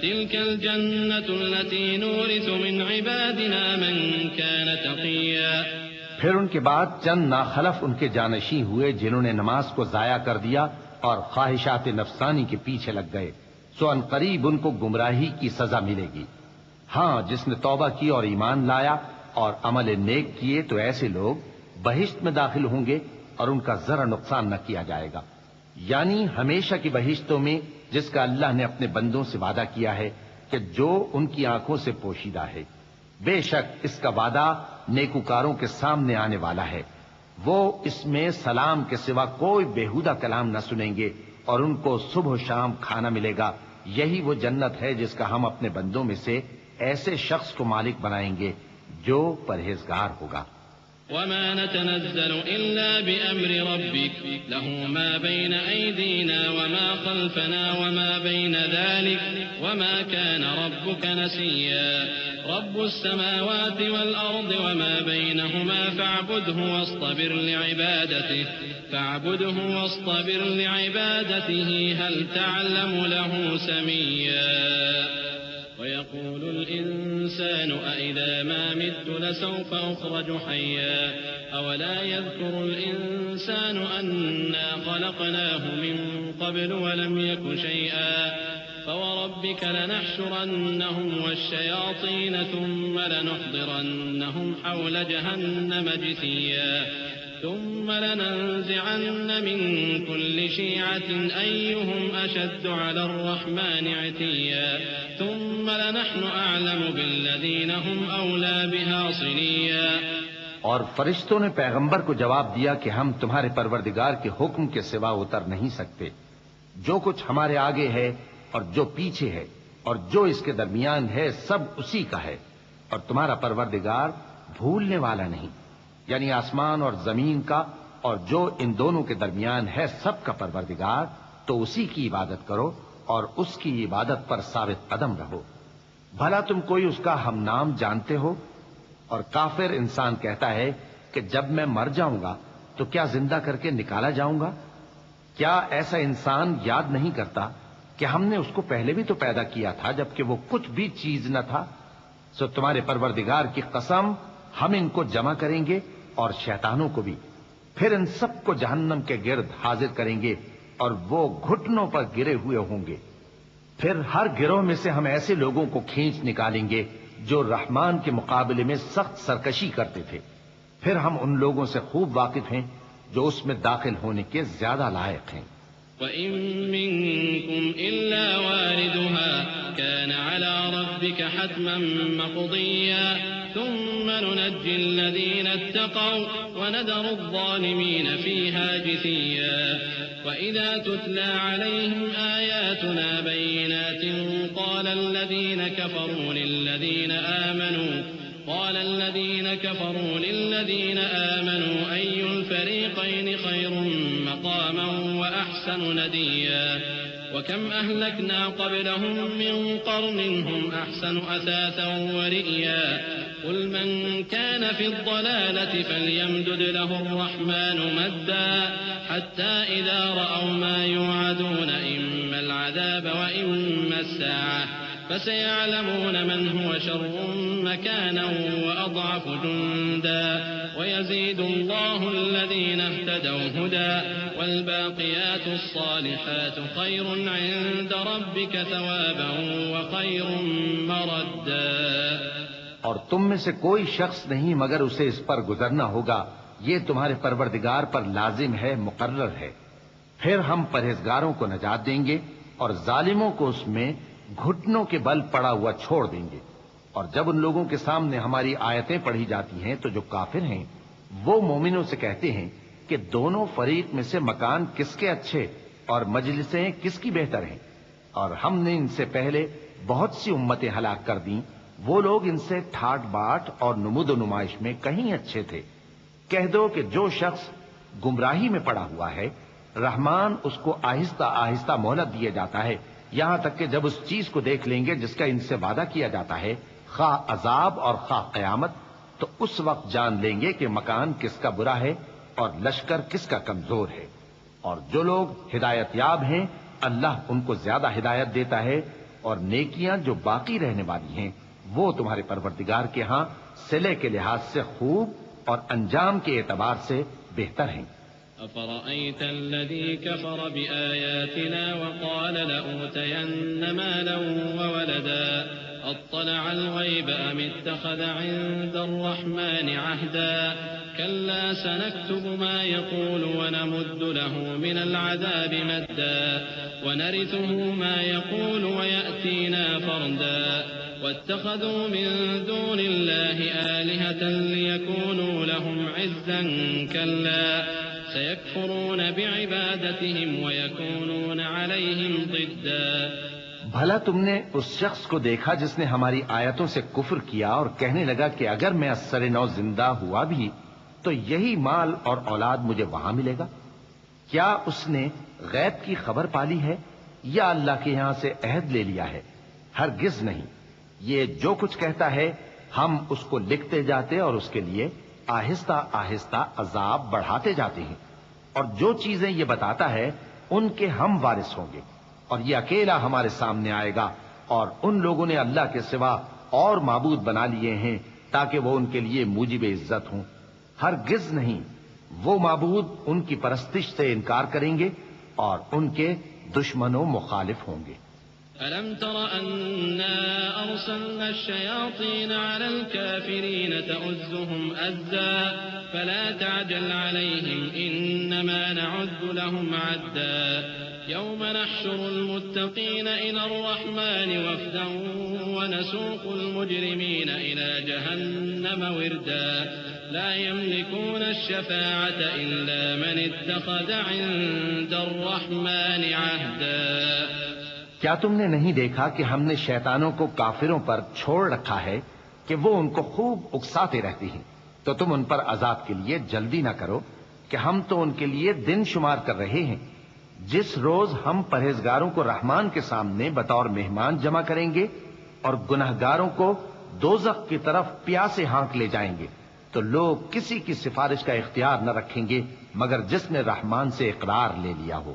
تلك الجنة التي نورث من عبادنا من كان تقيا. پھر ان کے بعد چند ناخلف ان کے جانشین ہوئے جنہوں نے نماز کو ضائع کر دیا اور خواہشات نفسانی کے پیچھے لگ گئے، سو ان قریب ان کو گمراہی کی سزا ملے گی. ہاں، جس نے توبہ کی اور ایمان لایا اور عمل نیک کیے تو ایسے لوگ بہشت میں داخل ہوں گے اور ان کا ذرا نقصان نہ کیا جائے گا، یعنی ہمیشہ کی بہشتوں میں جس کا اللہ نے اپنے بندوں سے وعدہ کیا ہے کہ جو ان کی آنکھوں سے پوشیدہ ہے. بے شک اس کا وعدہ نیکوکاروں کے سامنے آنے والا ہے. وہ اس میں سلام کے سوا کوئی بیہودہ کلام نہ سنیں گے اور ان کو صبح و شام کھانا ملے گا. یہی وہ جنت ہے جس کا ہم اپنے بندوں میں سے ایسے شخص کو مالک بنائیں گے جو پرہیزگار ہوگا. وما نتنزل إلا بأمر ربك له ما بين أيدينا وما خلفنا وما بين ذلك وما كان ربك نسيا. رب السماوات والأرض وما بينهما فاعبده واصطبر لعبادته هل تعلم له سميا. ويقول الإنسان أإذا ما مت لسوف أخرج حيا. أولا يذكر الإنسان أنا خلقناه من قبل ولم يك شيئا. فوربك لنحشرنهم والشياطين ثم لنحضرنهم حول جهنم جثيا. ثم لننزعن من كل شيعة أيهم أشد على الرحمن عتيا. ثم لنحن أعلم بالذين هم أولى بها صليا. اور فرشتوں نے پیغمبر کو جواب دیا کہ ہم تمہارے پروردگار کے حکم کے سوا اتر نہیں سکتے. جو کچھ ہمارے آگے ہے اور جو پیچھے ہے اور جو اس کے درمیان ہے سب اسی کا ہے، اور تمہارا پروردگار بھولنے والا نہیں. یعنی آسمان اور زمین کا اور جو ان دونوں کے درمیان ہے سب کا پروردگار، تو اسی کی عبادت کرو اور اس کی عبادت پر ثابت قدم رہو. بھلا تم کوئی اس کا ہم نام جانتے ہو؟ اور کافر انسان کہتا ہے کہ جب میں مر جاؤں گا تو کیا زندہ کر کے نکالا جاؤں گا؟ کیا ایسا انسان یاد نہیں کرتا کہ ہم نے اس کو پہلے بھی تو پیدا کیا تھا جبکہ وہ کچھ بھی چیز نہ تھا؟ سو تمہارے پروردگار کی قسم ہم ان کو جمع کریں گے اور شیطانوں کو بھی، پھر ان سب کو جہنم کے گرد حاضر کریں گے اور وہ گھٹنوں پر گرے ہوئے ہوں گے. پھر ہر گروہ میں سے ہم ایسے لوگوں کو کھینچ نکالیں گے جو رحمان کے مقابلے میں سخت سرکشی کرتے تھے. پھر ہم ان لوگوں سے خوب واقف ہیں جو اس میں داخل ہونے کے زیادہ لائق ہیں. وَإِن مِّنكُمْ إِلَّا وَارِدُهَا كَانَ عَلَى رَبِّكَ حَتْمًا مَّقْضِيًّا ثُمَّ نُنَجِّي الَّذِينَ اتَّقَوْا وَنَذَرُ الظَّالِمِينَ فِيهَا جِثِيًّا. وَإِذَا تُتْلَى عَلَيْهِمْ آيَاتُنَا بَيِّنَاتٍ قَالَ الَّذِينَ كَفَرُوا لِلَّذِينَ آمَنُوا أَيُّ الْفَرِيقَيْنِ خَيْرٌ مَّقَامًا وَأَحْسَنُ نَدِيًّا. وَكَمْ أَهْلَكْنَا قَبْلَهُم مِّن قَرْنٍ هُمْ أَحْسَنُ أَثَاثًا وَرِئْيًا. قُلْ مَن كَانَ فِي الضَّلَالَةِ فَلْيَمْدُدْ لَهُ الرَّحْمَٰنُ مَدًّا حَتَّىٰ إِذَا رَأَوْا مَا يُوعَدُونَ إِمَّا الْعَذَابَ وَإِمَّا السَّاعَةَ فسيعلمون من هو شر مكانا وأضعف جندا ويزيد الله الذين اهتدوا هدى والباقيات الصالحات خير عند ربك ثوابا وخير مردا. اور تم میں سے کوئی شخص نہیں مگر اسے اس پر گزرنا ہوگا، یہ تمہارے پروردگار پر لازم ہے، مقرر ہے. پھر ہم پرہیزگاروں کو نجات دیں گے اور ظالموں کو اس میں گھٹنوں کے بل پڑا ہوا چھوڑ دیں گے. اور جب ان لوگوں کے سامنے ہماری آیتیں پڑھی جاتی ہیں تو جو کافر ہیں وہ مومنوں سے کہتے ہیں کہ دونوں فریق میں سے مکان کس کے اچھے اور مجلسیں کس کی بہتر ہیں، اور ہم نے ان سے پہلے بہت سی امتیں ہلاک کر دیں، وہ لوگ ان سے ٹھاٹ باٹ اور نمود و نمائش میں کہیں اچھے تھے. کہہ دو کہ جو شخص گمراہی میں پڑا ہوا ہے رحمان اس کو آہستہ آہستہ مہلت دیے جاتا ہے، یہاں تک کہ جب اس چیز کو دیکھ لیں گے جس کا ان سے وعدہ کیا جاتا ہے، خواہ عذاب اور خواہ قیامت، تو اس وقت جان لیں گے کہ مکان کس کا برا ہے اور لشکر کس کا کمزور ہے۔ اور جو لوگ ہدایت یاب ہیں اللہ ان کو زیادہ ہدایت دیتا ہے، اور نیکیاں جو باقی رہنے والی ہیں وہ تمہارے پروردگار کے ہاں صلے کے لحاظ سے خوب اور انجام کے اعتبار سے بہتر ہیں۔ أفرأيت الذي كفر بآياتنا وقال لأوتين مالا وولدا أطلع الغيب أم اتخذ عند الرحمن عهدا كلا سنكتب ما يقول ونمد له من العذاب مدا ونرثه ما يقول ويأتينا فردا واتخذوا من دون الله آلهة ليكونوا لهم عزا كلا سيكفرون بعبادتهم ويكونون عليهم ضدا۔ بھلا تم نے اس شخص کو دیکھا جس نے ہماری آیتوں سے کفر کیا اور کہنے لگا کہ اگر میں اثر نو زندہ ہوا بھی تو یہی مال اور اولاد مجھے وہاں ملے گا؟ کیا اس نے غیب کی خبر پالی ہے یا اللہ کے یہاں سے عہد لے لیا ہے؟ ہرگز نہیں، یہ جو کچھ کہتا ہے ہم اس کو لکھتے جاتے اور اس کے لیے آہستہ آہستہ عذاب بڑھاتے جاتے ہیں، اور جو چیزیں یہ بتاتا ہے ان کے ہم وارث ہوں گے، اور یہ اکیلا ہمارے سامنے آئے گا۔ اور ان لوگوں نے اللہ کے سوا اور معبود بنا لیے ہیں تاکہ وہ ان کے لیے موجب عزت ہوں۔ ہرگز نہیں، وہ معبود ان کی پرستش سے انکار کریں گے اور ان کے دشمن و مخالف ہوں گے۔ ألم تر أنا أرسلنا الشياطين على الكافرين تؤزهم أزا فلا تعجل عليهم إنما نعد لهم عدا يوم نحشر المتقين إلى الرحمن وفدا ونسوق المجرمين إلى جهنم وردا لا يملكون الشفاعة إلا من اتخذ عند الرحمن عهدا۔ کیا تم نے نہیں دیکھا کہ ہم نے شیطانوں کو کافروں پر چھوڑ رکھا ہے کہ وہ ان کو خوب اکساتے رہتی ہیں؟ تو تم ان پر عذاب کے لیے جلدی نہ کرو کہ ہم تو ان کے لیے دن شمار کر رہے ہیں، جس روز ہم پرہیزگاروں کو رحمان کے سامنے بطور مہمان جمع کریں گے اور گنہگاروں کو دوزخ کی طرف پیاسے ہانک لے جائیں گے، تو لوگ کسی کی سفارش کا اختیار نہ رکھیں گے مگر جس نے رحمان سے اقرار لے لیا ہو۔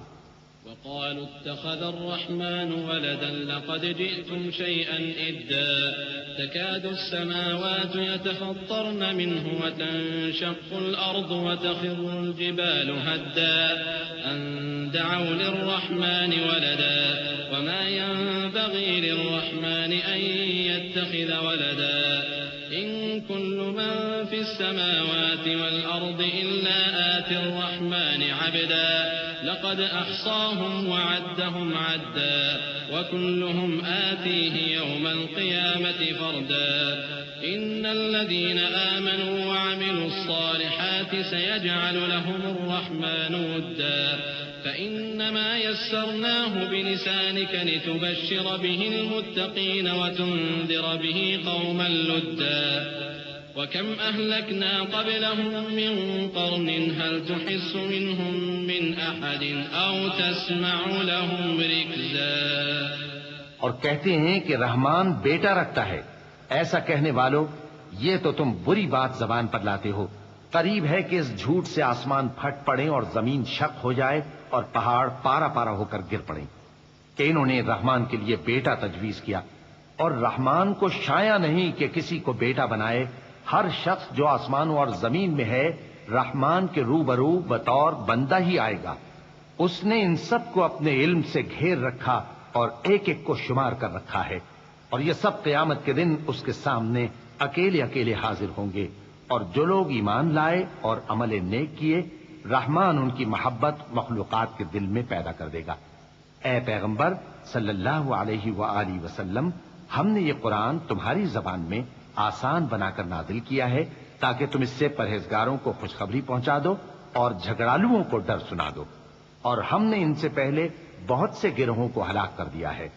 وقالوا اتخذ الرحمن ولدا لقد جئتم شيئا إدا تكاد السماوات يتفطرن منه وتنشق الأرض وتخر الجبال هدا أن دعوا للرحمن ولدا وما ينبغي للرحمن أن يتخذ ولدا إن كل من في السماوات والأرض إلا آتي الرحمن عبدا لقد أحصاهم وعدهم عدا وكلهم آتيه يوم القيامة فردا إن الذين آمنوا وعملوا الصالحات سيجعل لهم الرحمن ودا فإنما يسرناه بلسانك لتبشر به المتقين وتنذر به قوما لدا وكم أهلكنا قبلهم من قرن هل تحس منهم من أحد أو تسمع لهم ركزا۔ اور کہتے ہیں کہ رحمان بیٹا رکھتا ہے، ایسا کہنے والو یہ تو تم بری بات زبان پر لاتے ہو۔ قریب ہے کہ اس جھوٹ سے آسمان پھٹ پڑے اور زمین شق ہو جائے اور پہاڑ پارا پارا ہو کر گر پڑیں کہ انہوں نے رحمان کے لیے بیٹا تجویز کیا، اور رحمان کو شایع نہیں کہ کسی کو بیٹا بنائے۔ ہر شخص جو آسمانوں اور زمین میں ہے رحمان کے روبرو بطور بندہ ہی آئے گا۔ اس نے ان سب کو اپنے علم سے گھیر رکھا اور ایک ایک کو شمار کر رکھا ہے، اور یہ سب قیامت کے دن اس کے سامنے اکیلے اکیلے حاضر ہوں گے۔ اور جو لوگ ایمان لائے اور عمل نیک کیے رحمان ان کی محبت مخلوقات کے دل میں پیدا کر دے گا۔ اے پیغمبر صلی اللہ علیہ وآلہ وسلم، ہم نے یہ قرآن تمہاری زبان میں آسان بنا کر نازل کیا ہے تاکہ تم اس سے پرہیزگاروں کو خوشخبری پہنچا دو اور جھگڑالوؤں کو ڈر سنا دو۔ اور ہم نے ان سے پہلے بہت سے گروہوں کو ہلاک کر دیا ہے،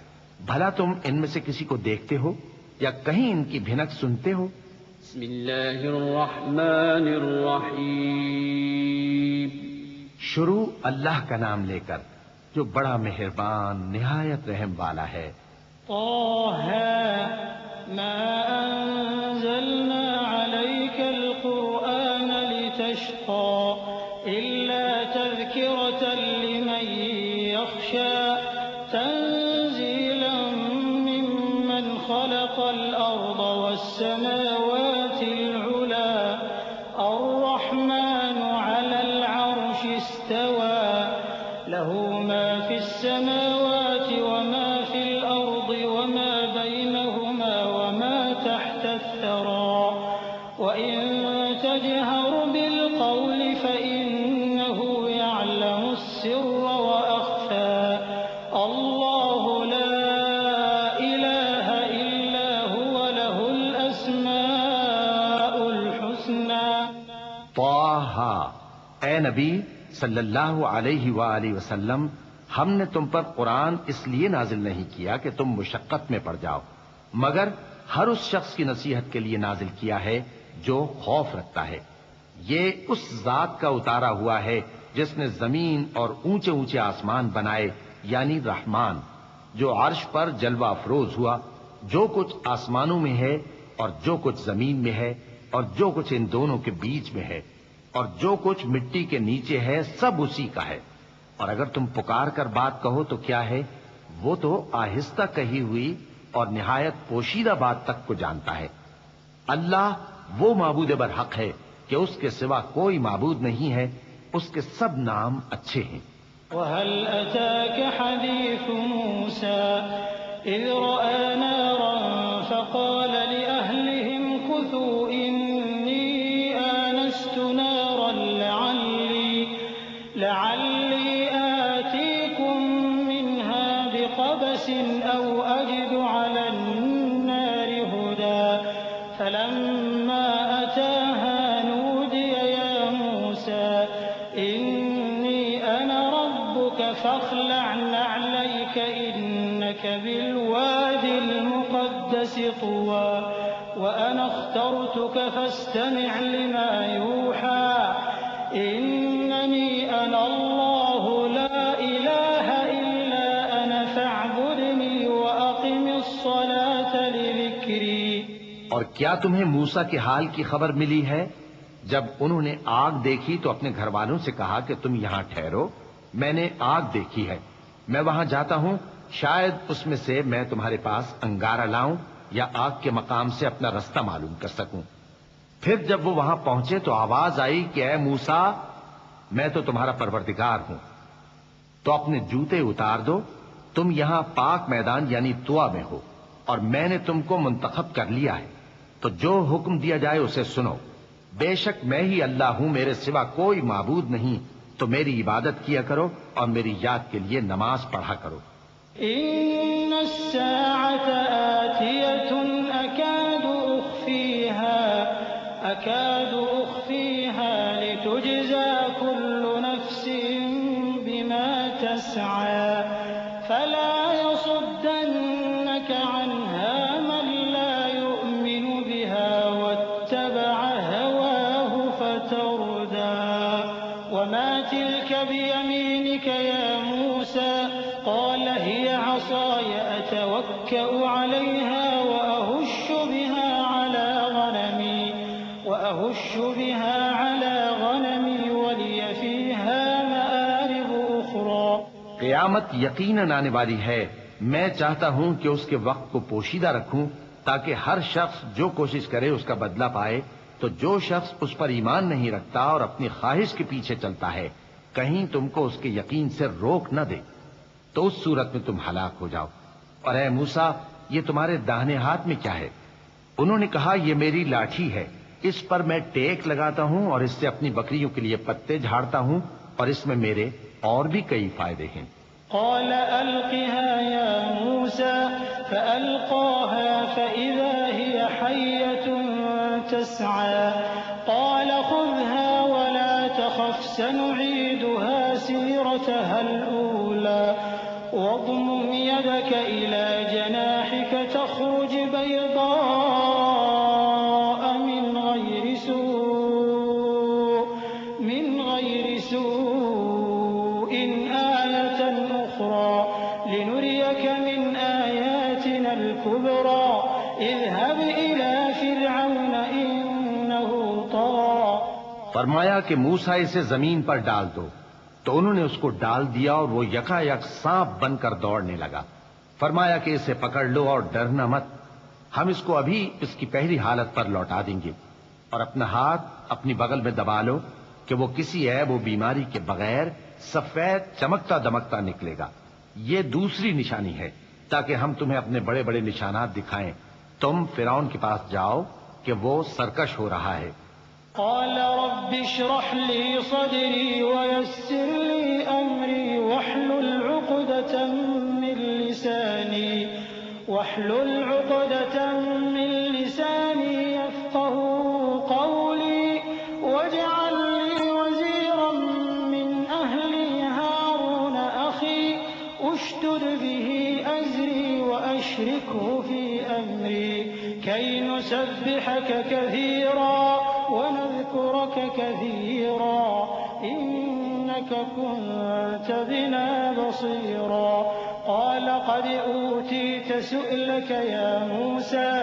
بھلا تم ان میں سے کسی کو دیکھتے ہو یا کہیں ان کی بھنک سنتے ہو؟ بسم اللہ الرحمن الرحیم. شروع اللہ کا نام لے کر جو بڑا مہربان نہایت رحم والا ہے. طه ما أنزلنا عليك القرآن لتشقى إلا تذكرة لمن يخشى تنزيلا ممن خلق الأرض والسماوات العلى الرحمن على العرش استوى له ما في السماوات وما في الأرض وما بينهما وما تحت الثرى وإن تجهر بالقول فإنه يعلم السر وأخفى الله لا إله إلا هو له الأسماء الحسنى. طه، اے نبی صلی اللہ علیہ وآلہ وسلم، ہم نے تم پر قرآن اس لیے نازل نہیں کیا کہ تم مشقت میں پڑ جاؤ، مگر ہر اس شخص کی نصیحت کے لیے نازل کیا ہے جو خوف رکھتا ہے. یہ اس ذات کا اتارا ہوا ہے جس نے زمین اور اونچے اونچے آسمان بنائے، یعنی رحمان، جو عرش پر جلوہ افروز ہوا. جو کچھ آسمانوں میں ہے اور جو کچھ زمین میں ہے اور جو کچھ ان دونوں کے بیچ میں ہے اور جو کچھ مٹی کے نیچے ہے، سب اسی کا ہے. اور اگر تم پکار کر بات کہو تو کیا ہے، وہ تو آہستہ کہی ہوئی اور نہایت پوشیدہ بات تک کو جانتا ہے. اللہ وہ معبود برحق ہے کہ اس کے سوا کوئی معبود نہیں ہے، اس کے سب نام اچھے ہیں. وهل أتاك حديث موسى إذ رأى نارا فقال لأهلهم كثوا إني آنست نارا لعلي آتيكم منها بقبس أو أجد على النار هدى فلما أتاها نودي يا موسى إني أنا ربك فاخلع نعليك إنك بالواد المقدس طوى وأنا اخترتك فاستمع لما يوحى إنني أنا الله لا إله إلا أنا فاعبدني وأقم الصلاة لذكري. اور کیا تمہیں موسیٰ کے حال کی خبر ملی ہے؟ جب انہوں نے آگ دیکھی تو اپنے گھر والوں سے کہا کہ تم یہاں ٹھہرو، میں نے آگ دیکھی ہے، میں وہاں جاتا ہوں، شاید اس میں سے میں تمہارے پاس انگارہ لاؤں یا آگ کے مقام سے اپنا رستہ معلوم کر سکوں. پھر جب وہ وہاں پہنچے تو آواز آئی کہ اے موسیٰ، میں تو تمہارا پروردگار ہوں، تو اپنے جوتے اتار دو، تم یہاں پاک میدان یعنی طوا میں ہو اور میں نے تم کو منتخب کر لیا ہے، تو جو حکم دیا جائے اسے سنو. بے شک میں ہی اللہ ہوں، میرے سوا کوئی معبود نہیں، تو میری عبادت کیا کرو اور میری یاد کے لیے نماز پڑھا کرو. إن الساعة آتية أكاد أخفيها لتجزى كل نفس بما تسعى فلا يصدنك عنها من لا يؤمن بها واتبع هواه فتردى. وما تلك بيمينك يا موسى قال هي عصاي أتوكأ عليها وأهش بها على غنمي ولي فيها مآرب أخرى. قیامت یقیناً آنے والی ہے، میں چاہتا ہوں کہ اس کے وقت کو پوشیدہ رکھوں تاکہ ہر شخص جو کوشش کرے اس کا بدلہ پائے. تو جو شخص اس پر ایمان نہیں رکھتا اور اپنی خواہش کے پیچھے چلتا ہے، کہیں تم کو اس کے یقین سے روک نہ دے، تو اس صورت میں تم ہلاک ہو جاؤ. اور اے موسیٰ، یہ تمہارے داہنے ہاتھ میں کیا ہے؟ انہوں نے کہا یہ میری لاٹھی ہے، اس پر میں ٹیک لگاتا ہوں اور اس سے اپنی بکریوں کے لیے پتے جھاڑتا ہوں اور اس میں میرے اور بھی کئی فائدے ہیں. قال ألقها يا موسى فألقاها فإذا هي حية تسعى قال خذها ولا تخف سنعيدها سيرتها الأولى واضمم يدك إلى جناحك تخرج بيضاء من لنريك من آياتنا الكبرى اذهب إلى فرعون إنه طغى. فرمایا کہ موسیٰ اسے زمین پر ڈال دو. تو انہوں نے اس کو ڈال دیا اور وہ یکا یک سانپ بن کر دوڑنے لگا. فرمایا کہ اسے پکڑ لو اور ڈرنا مت، ہم اس کو ابھی اس کی پہلی حالت پر لوٹا دیں گے. اور اپنا ہاتھ اپنی بغل میں دبا لو کہ وہ کسی عیب و بیماری کے بغیر سفید چمکتا دمکتا نکلے گا. یہ دوسری نشانی ہے تاکہ ہم تمہیں اپنے بڑے بڑے نشانات دکھائیں. تم فرعون کے پاس جاؤ کہ وہ سرکش ہو رہا ہے. قال رب اشرح لي صدري ويسر لي أمري واحلل عقدة من لساني يفقه قولي واجعل لي وزيرا من أهلي هارون أخي اشدد به أزري وأشركه في أمري كي نسبحك كثيرا ونذكرك كثيرا إنك كنت بنا بصيرا. قال قد أوتيت سؤلك يا موسى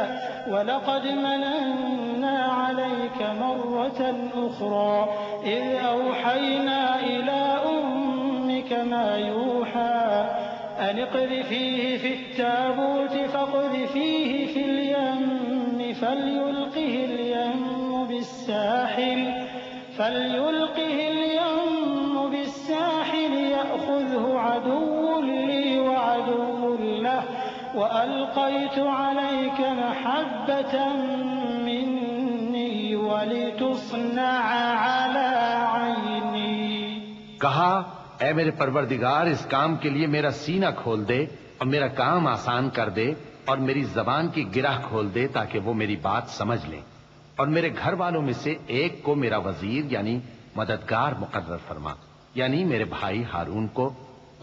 ولقد مننا عليك مرة أخرى إذ أوحينا إلى أمك ما يوحى أن اقذفيه في التابوت فاقذفيه في اليم فليلقه اليم بالساحل يأخذه عدو لي وعدو له وألقيت عليك محبة مني ولتصنع على عيني. کہا اے میرے پروردگار اس کام کے لیے میرا سینہ کھول دے اور میرا کام آسان کر دے اور میری زبان کی گرہ کھول دے تاکہ وہ میری بات سمجھ لیں. اور میرے گھر والوں میں سے ایک کو میرا وزیر یعنی مددگار مقرر فرما، یعنی میرے بھائی ہارون کو.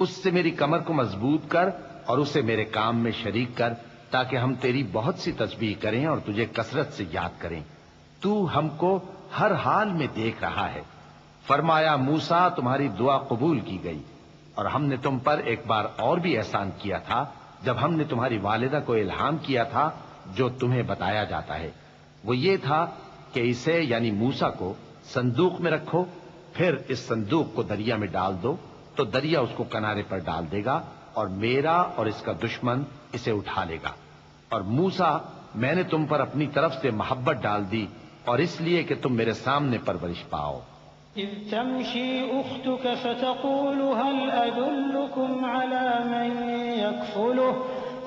اس سے میری کمر کو مضبوط کر اور اسے میرے کام میں شریک کر تاکہ ہم تیری بہت سی تسبیح کریں اور تجھے کثرت سے یاد کریں. تو ہم کو ہر حال میں دیکھ رہا ہے. فرمایا موسیٰ تمہاری دعا قبول کی گئی اور ہم نے تم پر ایک بار اور بھی احسان کیا تھا جب ہم نے تمہاری والدہ کو الہام کیا تھا جو تمہیں بتایا جاتا ہے. وہ یہ تھا کہ اسے یعنی موسیٰ کو صندوق میں رکھو، پھر اس صندوق کو دریا میں ڈال دو تو دریا اس کو کنارے پر ڈال دے گا اور میرا اور اس کا دشمن اسے اٹھا لے گا. اور موسیٰ میں نے تم پر اپنی طرف سے محبت ڈال دی اور اس لیے کہ تم میرے سامنے پرورش پاؤ. إذ تمشي أختك فتقول هل أدلكم على من يكفله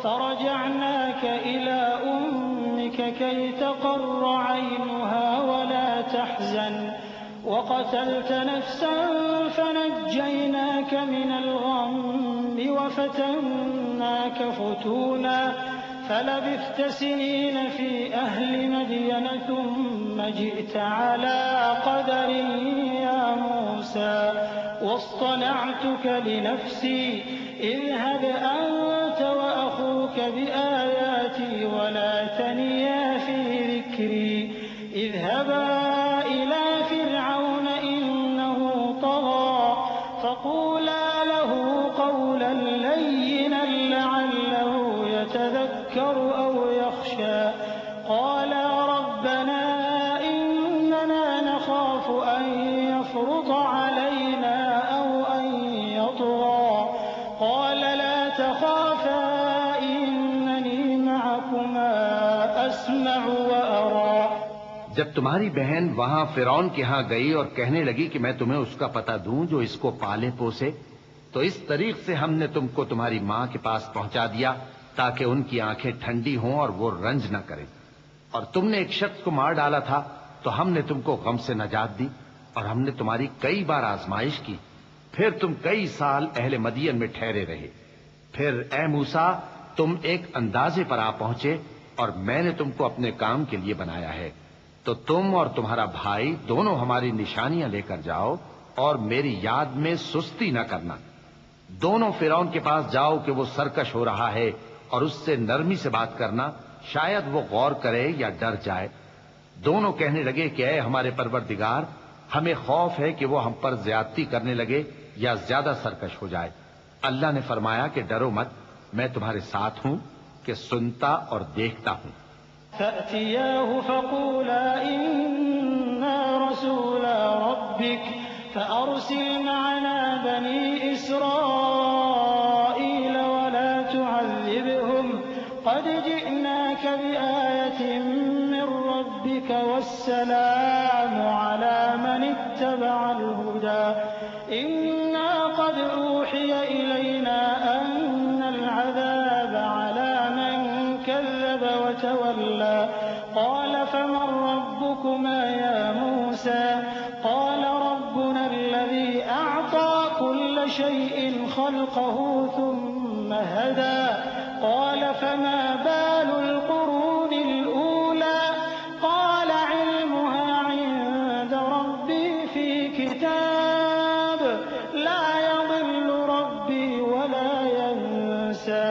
فرجعناك إلى أمك كي تقر عينها ولا تحزن وقتلت نفسا فنجيناك من الغم وفتناك فتونا فلبثت سنين في أهل مدين ثم جئت على قدر يا موسى واصطنعتك لنفسي اذهب أنت وأخوك بآياتي ولا تنيا في ذكري اذهبا إلى فرعون إنه طغى فقولا له قولا لينا لعله يتذكر أو يخشى. قالا ربنا إننا نخاف أن يفرط علينا أو أن يطغى. قال لا تخافا إنني معكما أسمع وأرى. جب تمہاری بہن وہاں فرعون کے ہاں گئی اور کہنے لگی کہ میں تمہیں اس کا پتہ دوں جو اس کو پالے پوسے، تو اس طریق سے ہم نے تم کو تمہاری ماں کے پاس پہنچا دیا تاکہ ان کی آنکھیں ٹھنڈی ہوں اور وہ رنج نہ کریں. اور تم نے ایک شخص کو مار ڈالا تھا تو ہم نے تم کو غم سے نجات دی اور ہم نے تمہاری کئی بار آزمائش کی. پھر تم کئی سال اہل مدین میں ٹھہرے رہے. پھر اے موسیٰ تم ایک اندازے پر آ پہنچے اور میں نے تم کو اپنے کام کے لیے بنایا ہے. تو تم اور تمہارا بھائی دونوں ہماری نشانیاں لے کر جاؤ اور میری یاد میں سستی نہ کرنا. دونوں فرعون کے پاس جاؤ کہ وہ سرکش ہو رہا ہے اور اس سے نرمی سے بات کرنا، شاید وہ غور کرے یا ڈر جائے. دونوں کہنے لگے کہ اے ہمارے پروردگار، ہمیں خوف ہے کہ وہ ہم پر زیادتی کرنے لگے یا زیادہ سرکش ہو جائے. اللہ نے فرمایا کہ ڈرو مت، میں تمہارے ساتھ ہوں کہ سنتا اور دیکھتا ہوں۔ فأتياه فقولا إنا رسولا ربك فأرسل معنا بني إسرائيل ولا تعذبهم قد جئناك بآية من ربك والسلام على من اتبع الهدى إنا قد أوحي إلينا أن العذاب على من كذب وتولى قال فمن ربكما يا موسى قال ربنا الذي أعطى كل شيء خلقه ثم هدى قال فما بال القرون الأولى قال علمها عند ربي في كتاب لا يضل ربي ولا ينسى۔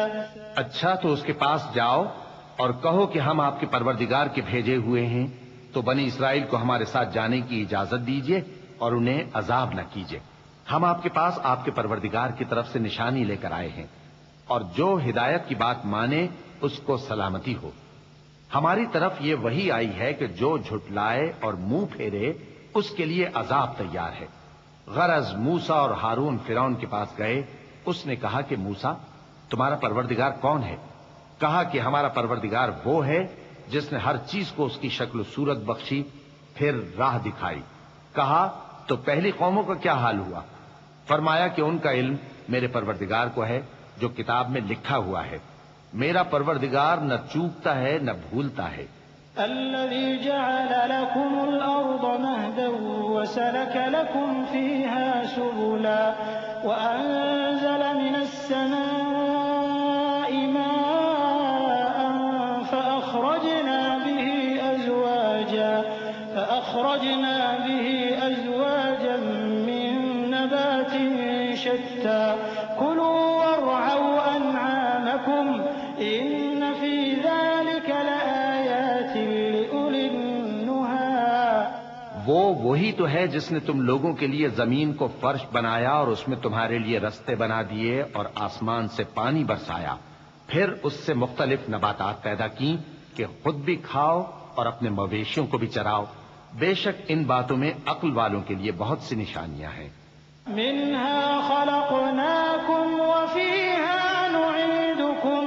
اچھا تو اس کے پاس جاؤ اور کہو کہ ہم آپ کے پروردگار کے بھیجے ہوئے ہیں، تو بنی اسرائیل کو ہمارے ساتھ جانے کی اجازت دیجیے اور انہیں عذاب نہ کیجیے۔ ہم آپ کے پاس آپ کے پروردگار کی طرف سے نشانی لے کر آئے ہیں، اور جو ہدایت کی بات مانے اس کو سلامتی ہو۔ ہماری طرف یہ وحی آئی ہے کہ جو جھٹلائے اور منہ پھیرے اس کے لیے عذاب تیار ہے۔ غرض موسیٰ اور ہارون فرعون کے پاس گئے، اس نے کہا کہ موسیٰ تمہارا پروردگار کون ہے؟ کہا کہ ہمارا پروردگار وہ ہے جس نے ہر چیز کو اس کی شکل و صورت بخشی، پھر راہ دکھائی۔ کہا تو پہلی قوموں کا کیا حال ہوا؟ فرمایا کہ ان کا علم میرے پروردگار کو ہے جو کتاب میں لکھا ہوا ہے، میرا پروردگار نہ چوکتا ہے نہ بھولتا ہے۔ الذي جعل لكم الأرض مهدا وسلك لكم فيها سبلا وأنزل من السماء ماء فأخرجنا به أزواجا من نبات شتى كلوا وارعوا أنعامكم إن في ذلك لآيات لأولي النهى۔ وہی تو ہے جس نے تم لوگوں کے لیے زمین کو فرش بنایا اور اس میں تمہارے لیے رستے بنا دیے اور آسمان سے پانی برسایا، پھر اس سے مختلف نباتات پیدا کی کہ خود بھی کھاؤ اور اپنے مویشیوں کو بھی چراؤ۔ بے شک ان باتوں میں عقل والوں کے لیے بہت سی نشانیاں ہیں۔ منها خلقناكم وفيها نعيدكم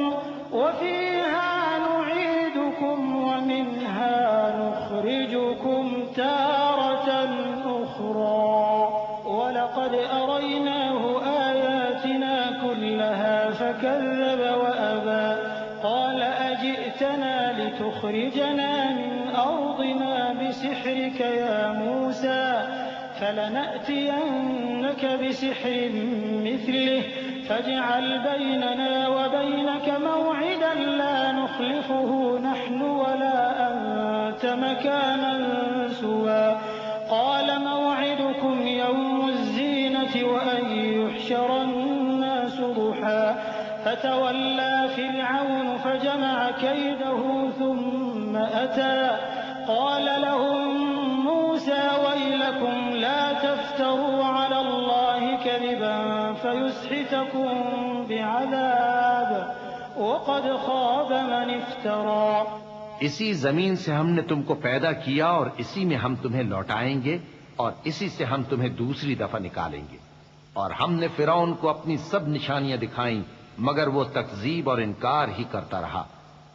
ومنها نخرجكم تارة أخرى ولقد أريناه آياتنا كلها فكذب وأبى قال أجئتنا لتخرجنا من أرضنا بسحرك يا موسى فلنأتينك بسحر مثله فاجعل بيننا وبينك موعدا لا نخلفه نحن ولا أنت مكانا سوى قال موعدكم يوم الزينة وأن يحشر الناس ضحى فتولى فرعون فجمع كيده ثم أتى قال لهم موسى ويلكم لا تفتروا على الله كذبا فيسحتكم بعذاب وقد خاب من افترى۔ اسی زمین سے ہم نے تم کو پیدا کیا اور اسی میں ہم تمہیں لوٹائیں گے اور اسی سے ہم تمہیں دوسری دفعہ نکالیں گے۔ اور ہم نے فرعون کو اپنی سب نشانیاں دکھائیں مگر وہ تکذیب اور انکار ہی کرتا رہا۔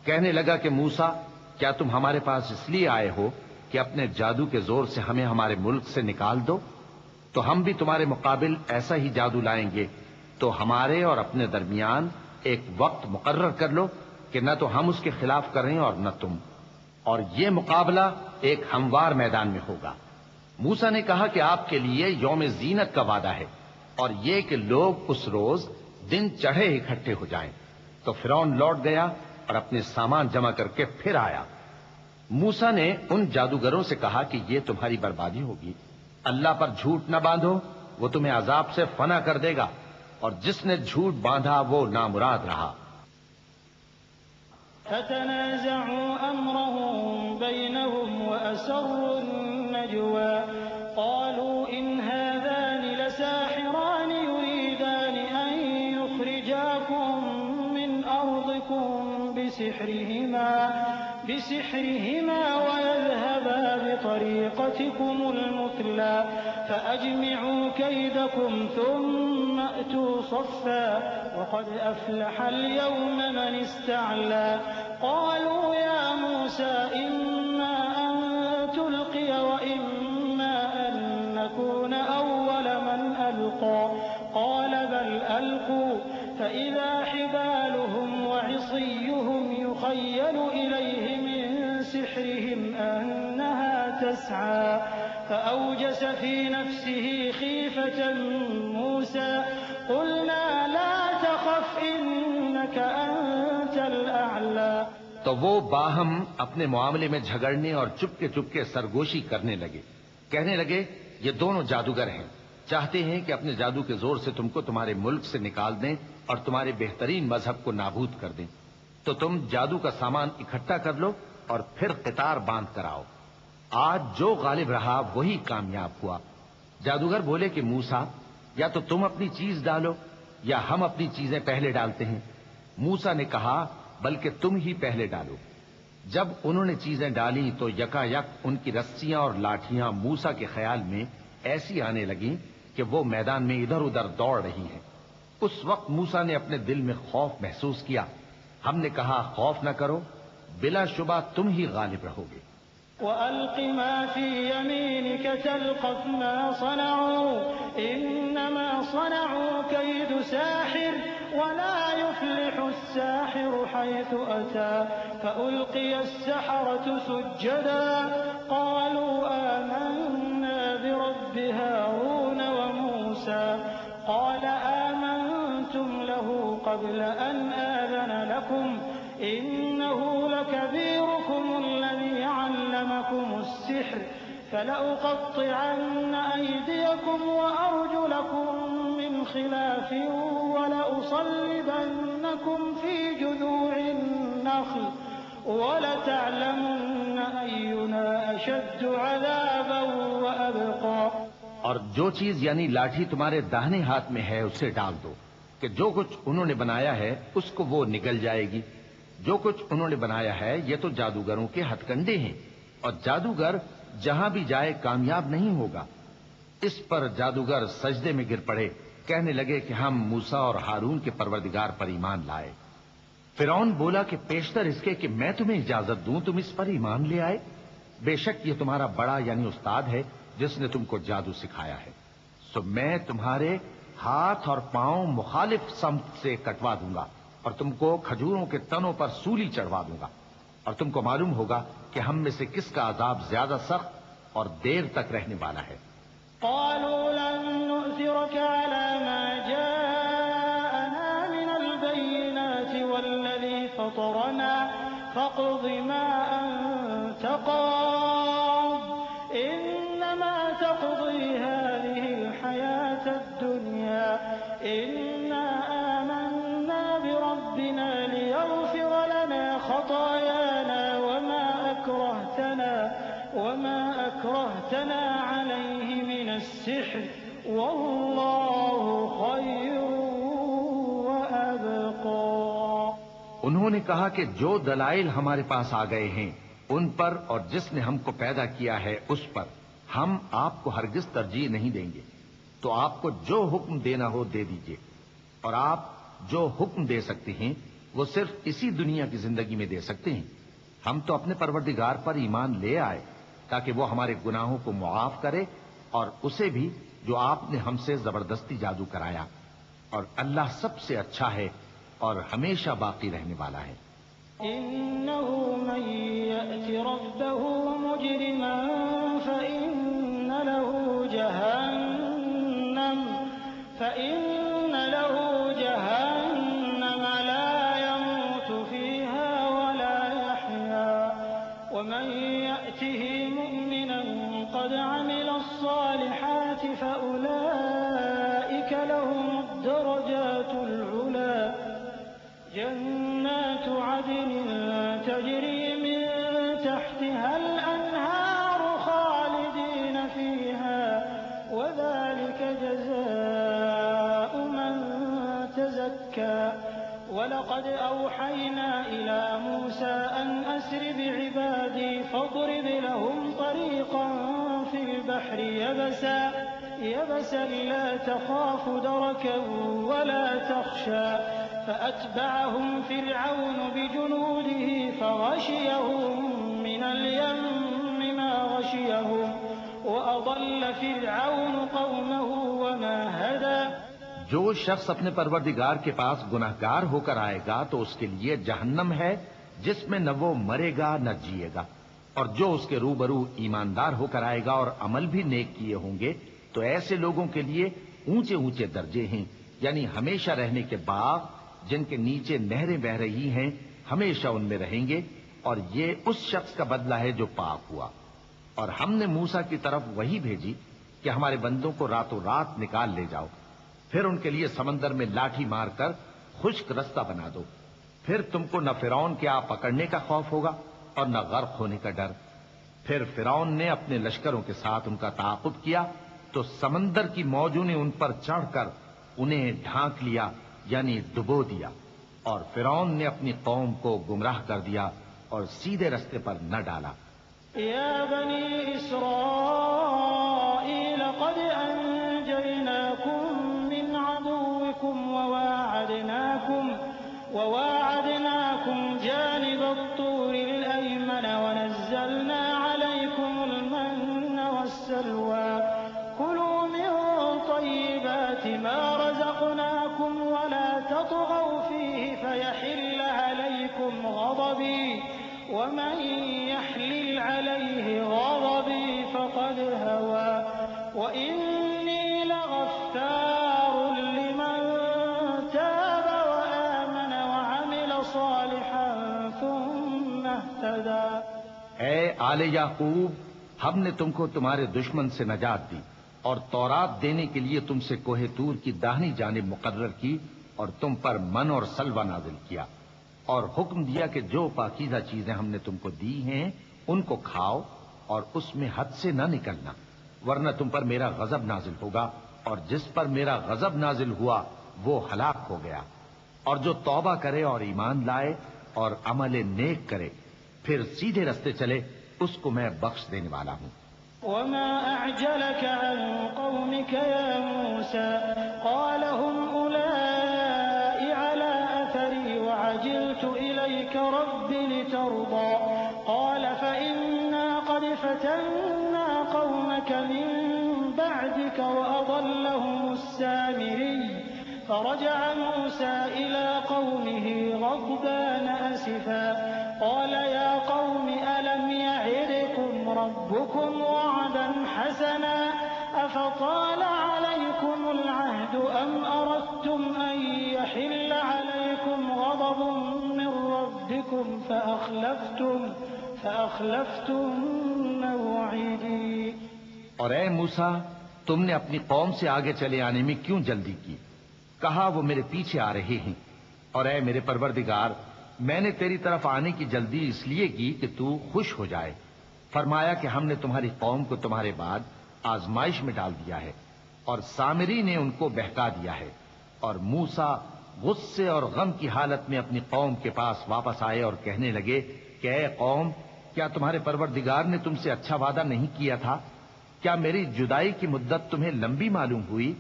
کہنے لگا کہ موسیٰ کیا تم ہمارے پاس اس لیے آئے ہو کہ اپنے جادو کے زور سے ہمیں ہمارے ملک سے نکال دو؟ تو ہم بھی تمہارے مقابل ایسا ہی جادو لائیں گے، تو ہمارے اور اپنے درمیان ایک وقت مقرر کر لو کہ نہ تو ہم اس کے خلاف کریں اور نہ تم، اور یہ مقابلہ ایک ہموار میدان میں ہوگا۔ موسیٰ نے کہا کہ آپ کے لیے یوم زینت کا وعدہ ہے اور یہ کہ لوگ اس روز دن چڑھے اکٹھے ہو جائیں۔ تو فرعون لوٹ گیا اور اپنے سامان جمع کر کے پھر آیا۔ موسیٰ نے ان جادوگروں سے کہا کہ یہ تمہاری بربادی ہوگی، اللہ پر جھوٹ نہ باندھو، وہ تمہیں عذاب سے فنا کر دے گا، اور جس نے جھوٹ باندھا وہ نامراد رہا۔ فتنازعوا أمرهم بينهم وأسروا النجوى قالوا إن هذان لساحران يريدان أن كيدكم من أرضكم بسحرهما ويذهبا بطريقتكم المثلى فأجمعوا كيدكم ثم أتوا صفا وقد أفلح اليوم من استعلى قالوا يا موسى إما أن تلقي وإما أن نكون أول من ألقى قال بل ألقوا فإذا حبالهم وعصيهم يخيل إليه من سحرهم أنها تسعى فأوجس في نفسه خيفة موسى قلنا لا تخف إنك أنت الأعلى تو وہ باہم اپنے معاملے میں جھگڑنے اور چپکے سرگوشی کرنے لگے، کہنے لگے یہ دونوں جادوگر ہیں، چاہتے ہیں کہ اپنے جادو کے زور سے تم کو تمہارے ملک سے نکال دیں اور تمہارے بہترین مذہب کو نابود کر دیں، تو تم جادو کا سامان اکٹھا کر لو اور پھر قطار باندھ کر آؤ۔ آج جو غالب رہا وہی کامیاب ہوا۔ جادوگر بولے کہ موسیٰ یا تو تم اپنی چیز ڈالو یا ہم اپنی چیزیں پہلے ڈالتے ہیں۔ موسیٰ نے کہا بلکہ تم ہی پہلے ڈالو۔ جب انہوں نے چیزیں ڈالی تو یکا یک ان کی رسیاں اور لاٹھیاں موسیٰ کے خیال میں ایسی آنے لگیں کہ وہ میدان میں ادھر ادھر دوڑ رہی ہیں۔ اس وقت موسیٰ نے اپنے دل میں خوف محسوس کیا۔ ہم نے کہا خوف نہ کرو، بلا شبہ تم ہی غالب رہو گے۔ وَأَلْقِ مَا فِي يَمِينِكَ تَلْقَفْ مَا صَنَعُوا إِنَّمَا صَنَعُوا كَيْدُ سَاحِرٍ وَلَا يُفْلِحُ السَّاحِرُ حَيْثُ أَتَى فَأُلْقِيَ السَّحَرَةُ سُجَّدًا قَالُوا آمَنَّا بِرَبِّ هَارُونَ وَمُوسَى قَالَ آمَنْتُمْ لَهُ قَبْلَ أَنْ آذَنَ لَكُمْ إِنَّهُ لَكَبِيرُكُمُ الَّذِي عَلَّمَكُمُ السِّحْرَ فَلَأُقَطِّعَنَّ أَيْدِيَكُمْ وَأَرْجُلَكُم مِّنْ خِلَافٍ وَلَأُصَلِّبَنَّكُمْ فِي جُذُوعِ النَّخْلِ وَلَتَعْلَمُنَّ أَيُّنَا أَشَدُّ عَذَابًا وَأَبْقَىٰ۔ اور جو چیز یعنی لاٹھی تمہارے داہنے ہاتھ میں ہے اسے ڈال دو کہ جو کچھ انہوں نے بنایا ہے اس کو وہ نگل جائے گی۔ جو کچھ انہوں نے بنایا ہے یہ تو جادوگروں کے ہتھ کنڈے ہیں، اور جادوگر جہاں بھی جائے کامیاب نہیں ہوگا۔ اس پر جادوگر سجدے میں گر پڑے، کہنے لگے کہ ہم موسیٰ اور ہارون کے پروردگار پر ایمان لائے۔ فرعون بولا کہ پیشتر اس کے کہ میں تمہیں اجازت دوں تم اس پر ایمان لے آئے؟ بے شک یہ تمہارا بڑا یعنی استاد ہے جس نے تم کو جادو سکھایا ہے، سو میں تمہارے ہاتھ اور پاؤں مخالف سمت سے کٹوا دوں گا اور تم کو کھجوروں کے تنوں پر سولی چڑھوا دوں گا، اور تم کو معلوم ہوگا کہ ہم میں سے کس کا عذاب زیادہ سخت اور دیر تک رہنے والا ہے۔ قالوا لن نؤثرك على ما جاءنا من البينات والذي فطرنا فاقض ما أنت قاض إنما تقضي هذه الحياة الدنيا إنا آمنا بربنا ليغفر لنا خطايانا وما أكرهتنا عليه من السحر والله خير وأبقى۔ انہوں نے کہا کہ جو دلائل ہمارے پاس آ گئے ہیں ان پر اور جس نے ہم کو پیدا کیا ہے اس پر ہم آپ کو ہرگز ترجیح نہیں دیں گے، تو آپ کو جو حکم دینا ہو دے دیجئے، اور آپ جو حکم دے سکتے ہیں وہ صرف اسی دنیا کی زندگی میں دے سکتے ہیں۔ ہم تو اپنے پروردگار پر ایمان لے آئے تاکہ وہ ہمارے گناہوں کو معاف کرے اور اسے بھی جو آپ نے ہم سے زبردستی جادو کرایا، اور اللہ سب سے اچھا ہے اور ہمیشہ باقی رہنے والا ہے۔ إنه من يأت ربه مجرما فإن له جهنم لا يموت فيها ولا يحيا ومن يأته مؤمنا قد عمل الصالحات فأولئك لهم الدرجات العلى جنات عدن تجري من تحتها الأنهار خالدين فيها وذلك جزاء من تزكى وَلَقَدْ أَوْحَيْنَا إِلَىٰ مُوسَىٰ أَنْ أَسْرِ بِعِبَادِي فَاضْرِبْ لَهُمْ طَرِيقًا فِي الْبَحْرِ يَبَسًا لَّا تَخَافُ دَرَكًا وَلَا تَخْشَىٰ فَأَتْبَعَهُمْ فِرْعَوْنُ بِجُنُودِهِ فَغَشِيَهُم مِّنَ الْيَمِّ مَا غَشِيَهُمْ وَأَضَلَّ فِرْعَوْنُ قَوْمَهُ وَمَا هَدَىٰ۔ جو شخص اپنے پروردگار کے پاس گناہگار ہو کر آئے گا تو اس کے لیے جہنم ہے جس میں نہ وہ مرے گا نہ جیے گا، اور جو اس کے روبرو ایماندار ہو کر آئے گا اور عمل بھی نیک کیے ہوں گے تو ایسے لوگوں کے لیے اونچے اونچے درجے ہیں، یعنی ہمیشہ رہنے کے باغ جن کے نیچے نہریں بہ رہی ہیں، ہمیشہ ان میں رہیں گے، اور یہ اس شخص کا بدلہ ہے جو پاک ہوا۔ اور ہم نے موسیٰ کی طرف وحی بھیجی کہ ہمارے بندوں کو راتوں رات نکال لے جاؤ، پھر ان کے لیے سمندر میں لاٹھی مار کر خشک رستہ بنا دو، پھر تم کو نہ فرعون کے آ پکڑنے کا خوف ہوگا اور نہ غرق ہونے کا ڈر۔ پھر فرعون نے اپنے لشکروں کے ساتھ ان کا تعاقب کیا تو سمندر کی موجوں نے ان پر چڑھ کر انہیں ڈھانک لیا، یعنی ڈبو دیا، اور فرعون نے اپنی قوم کو گمراہ کر دیا اور سیدھے رستے پر نہ ڈالا۔ یا بنی اسرائیل قد انجیناکم من عدوکم وواعدناکم جانب الطور الأيمن ونزلنا عليكم المن والسلوى كلوا من طيبات ما رزقناكم ولا تطغوا فيه فيحل عليكم غضبي ومن يحلل عليه غضبي فقد هوى وإني لغفار لمن تاب وآمن وعمل صالحا ثم اهتدى۔ اے آل یعقوب، ہم نے تم کو تمہارے دشمن سے نجات دی اور تورات دینے کے لیے تم سے کوہ طور کی داہنی جانب مقرر کی اور تم پر من اور سلوہ نازل کیا، اور حکم دیا کہ جو پاکیزہ چیزیں ہم نے تم کو دی ہیں ان کو کھاؤ اور اس میں حد سے نہ نکلنا، ورنہ تم پر میرا غضب نازل ہوگا، اور جس پر میرا غضب نازل ہوا وہ ہلاک ہو گیا۔ اور جو توبہ کرے اور ایمان لائے اور عمل نیک کرے پھر سیدھے رستے چلے اس کو میں بخش دینے والا ہوں۔ وما أعجلك عن قومك يا موسى قال هم أولئك على أثري وعجلت إليك رب لترضى قال فإنا قد فتنا قومك من بعدك وأضلهم السامري فرجع موسى إلى قومه غضبان أسفا قال يا قوم ألم يعدكم ربكم وعدا حسنا أفطال عليكم العهد أم أردتم أن يحل عليكم غضب من ربكم فأخلفتم موعدي۔ اور اے موسیٰ، تم نے اپنی قوم سے آگے چلے آنے میں کیوں جلدی کی؟ کہا وہ میرے پیچھے آ رہے ہیں، اور اے میرے پروردگار، میں نے تیری طرف آنے کی جلدی اس لیے کی کہ تو خوش ہو جائے۔ فرمایا کہ ہم نے تمہاری قوم کو تمہارے بعد آزمائش میں ڈال دیا ہے اور سامری نے ان کو بہکا دیا ہے۔ اور موسیٰ غصے اور غم کی حالت میں اپنی قوم کے پاس واپس آئے اور کہنے لگے کہ اے قوم، کیا تمہارے پروردگار نے تم سے اچھا وعدہ نہیں کیا تھا؟ کیا میری جدائی کی مدت تمہیں لمبی معلوم ہوئی،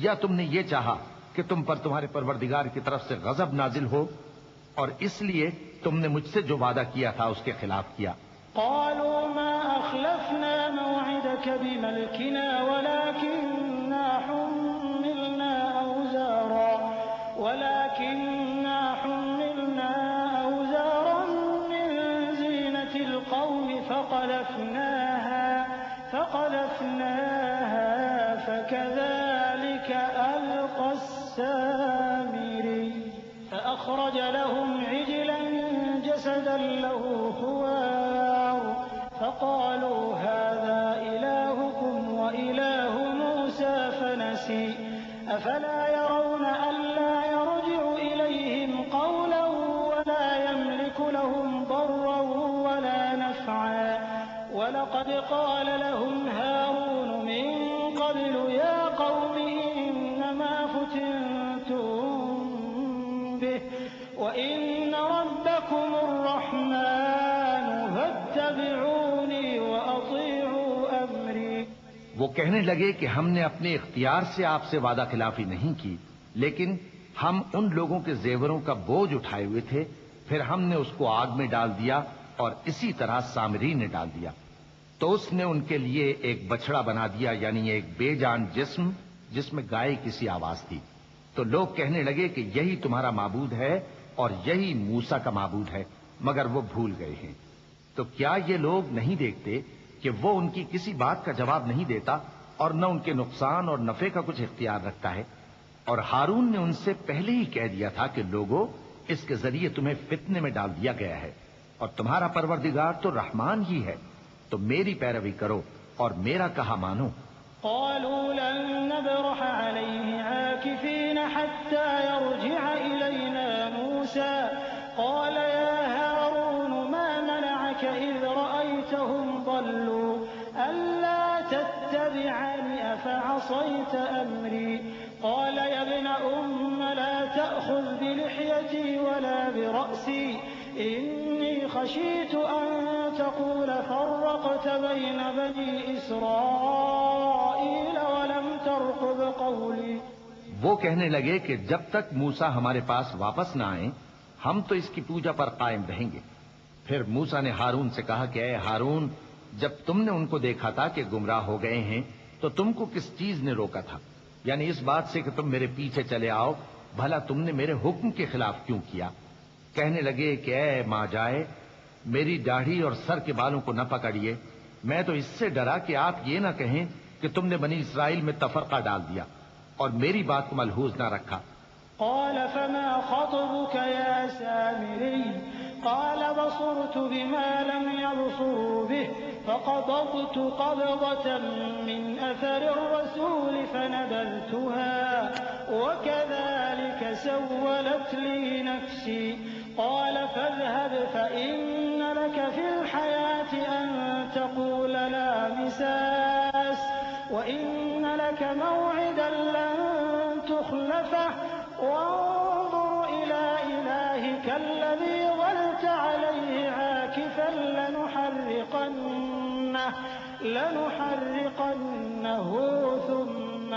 یا تم نے یہ چاہا کہ تم پر تمہارے پروردگار کی طرف سے غضب نازل ہو اور اس لیے تم نے مجھ سے جو وعدہ کیا تھا اس کے خلاف کیا؟ قالوا ما أخلفنا موعدك بملكنا ولكننا حملنا أوزارا من زينة القوم فقذفناها فكذلك ألقى السامري فأخرج لهم عجلا جسدا له خوار فقالوا هذا إلهكم وإله موسى فنسي أفلا يرون ألا يرجع إليهم قولا ولا يملك لهم ضرا ولا نفعا ولقد قال لهم هارون من قبل يا قوم إنما فتنتم به وَإِنَّ رَبَّكُمُ الرَّحْمَنُ فَاتَّبِعُونِي وَأَطِيعُوا أَمْرِي۔ وہ کہنے لگے کہ ہم نے اپنے اختیار سے آپ سے وعدہ خلافی نہیں کی، لیکن ہم ان لوگوں کے زیوروں کا بوجھ اٹھائے ہوئے تھے، پھر ہم نے اس کو آگ میں ڈال دیا اور اسی طرح سامری نے ڈال دیا۔ تو اس نے ان کے لیے ایک بچڑا بنا دیا، یعنی ایک بے جان جسم جس میں گائے کسی آواز تھی۔ تو لوگ کہنے لگے کہ یہی تمہارا معبود ہے اور یہی موسیٰ کا معبود ہے، مگر وہ بھول گئے ہیں۔ تو کیا یہ لوگ نہیں دیکھتے کہ وہ ان کی کسی بات کا جواب نہیں دیتا اور نہ ان کے نقصان اور نفع کا کچھ اختیار رکھتا ہے؟ اور ہارون نے ان سے پہلے ہی کہہ دیا تھا کہ لوگوں، اس کے ذریعے تمہیں فتنے میں ڈال دیا گیا ہے، اور تمہارا پروردگار تو رحمان ہی ہے، تو میری پیروی کرو اور میرا کہا مانو۔ قالوا لن نبرح عليه عاكفين حتى يرجع إلينا موسى قال يا هارون ما منعك إذ رأيتهم ضلوا ألا تتبعني أفعصيت أمري قال يا ابن لا تأخذ بلحيتي ولا برأسي إني خشيت أن تقول فرقت بين بني إسرائيل ولم ترقب قولي۔ وہ کہنے لگے کہ جب تک موسیٰ ہمارے پاس واپس نہ آئیں ہم تو اس کی پوجا پر قائم رہیں گے۔ پھر موسیٰ نے ہارون سے کہا کہ اے ہارون، جب تم نے ان کو دیکھا تھا کہ گمراہ ہو گئے ہیں تو تم کو کس چیز نے روکا تھا؟ یعنی اس بات سے کہ تم میرے پیچھے چلے آؤ، بھلا تم نے میرے حکم کے خلاف کیوں کیا؟ کہنے لگے کہ اے ماں جائے، میری داڑھی اور سر کے بالوں کو نہ پکڑیے، میں تو اس سے ڈرا کہ آپ یہ نہ کہیں کہ تم نے بنی اسرائیل میں تفرقہ ڈال دیا اور میری بات کو ملحوظ نہ رکھا۔ قال فما خطبك يا سامري قال بصرت بما لم يبصروا به فقبضت قبضة من أثر الرسول فنبذتها وكذلك سولت لي نفسي قال فاذهب فإن لك في الحياة أن تقول لا مساس وإن لك موعدا لن تخلفه وانظر إلى إلهك الذي ظلت عليه عاكفا لنحرقنه ثم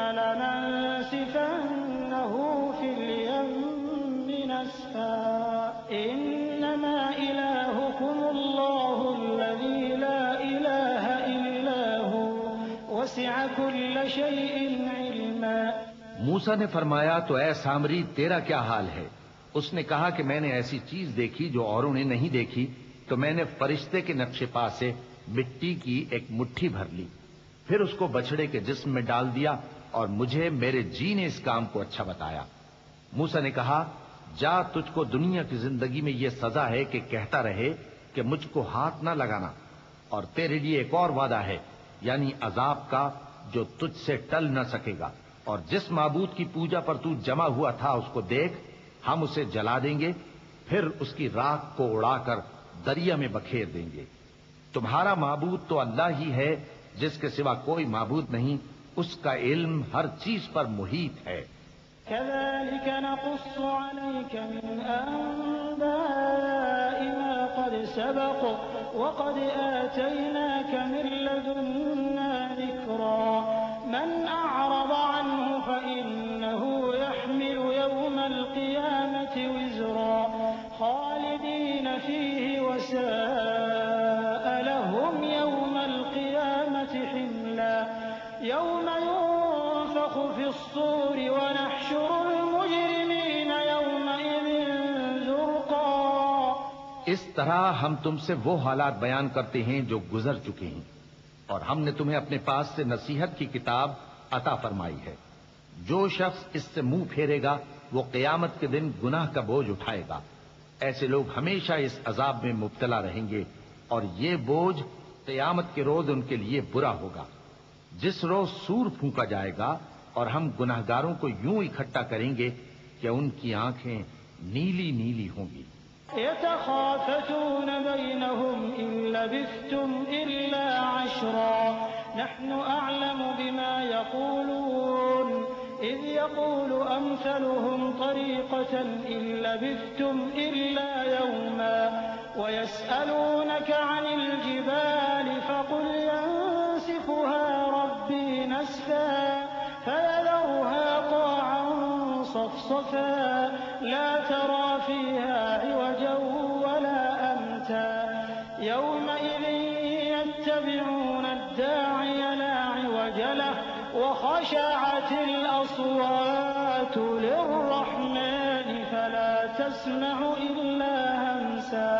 لننسفنه في اليم نسفا إنما إلهكم الله الذي لا إله إلا هو وسع كل شيء علما۔ موسیٰ نے فرمایا تو اے سامری تیرا کیا حال ہے؟ اس نے کہا کہ میں نے ایسی چیز دیکھی جو اوروں نے نہیں دیکھی، تو میں نے فرشتے کے نقش پا سے مٹی کی ایک مٹھی بھر لی، پھر اس کو بچڑے کے جسم میں ڈال دیا اور مجھے میرے جی نے اس کام کو اچھا بتایا۔ موسیٰ نے کہا جا، تجھ کو دنیا کی زندگی میں یہ سزا ہے کہ کہتا رہے کہ مجھ کو ہاتھ نہ لگانا، اور تیرے لیے ایک اور وعدہ ہے، یعنی عذاب کا جو تجھ سے ٹل نہ سکے گا، اور جس معبود کی پوجا پر تو جمع ہوا تھا اس کو دیکھ، ہم اسے جلا دیں گے، پھر اس کی راکھ کو اڑا کر دریا میں بکھیر دیں گے۔ تمہارا معبود تو اللہ ہی ہے جس کے سوا کوئی معبود نہیں، اس کا علم ہر چیز پر محیط ہے۔ كذلك نقص عليك من أنباء ما قد سبق وقد آتيناك من لدنا ذكرا من أعرض عنه فإنه يحمل يوم القيامة وزرا خالدين فيه وساء لهم يوم القيامة حملا يوم ينفخ في الصور ونحشر المجرمين يومئذ زرقا۔ اس طرح ہم تم سے وہ حالات بیان کرتے ہیں جو گزر چکے ہیں، اور ہم نے تمہیں اپنے پاس سے نصیحت کی کتاب عطا فرمائی ہے۔ جو شخص اس سے منہ پھیرے گا وہ قیامت کے دن گناہ کا بوجھ اٹھائے گا۔ ایسے لوگ ہمیشہ اس عذاب میں مبتلا رہیں گے، اور یہ بوجھ قیامت کے روز ان کے لیے برا ہوگا، جس روز سور پھونکا جائے گا اور ہم گناہگاروں کو یوں اکٹھا کریں گے کہ ان کی آنکھیں نیلی نیلی ہوں گی۔ يتخافتون بينهم إن لبثتم إلا عشرا نحن أعلم بما يقولون إذ يقول أمثلهم طريقة إن لبثتم إلا يوما ويسألونك عن الجبال فقل ينسفها ربي نسفا فيذرها قاعا صفصفا لا ترى فيها عوجا ولا أمتا يومئذ يتبعون الداعي لا عوج له وخشعت الأصوات للرحمن فلا تسمع إلا همسا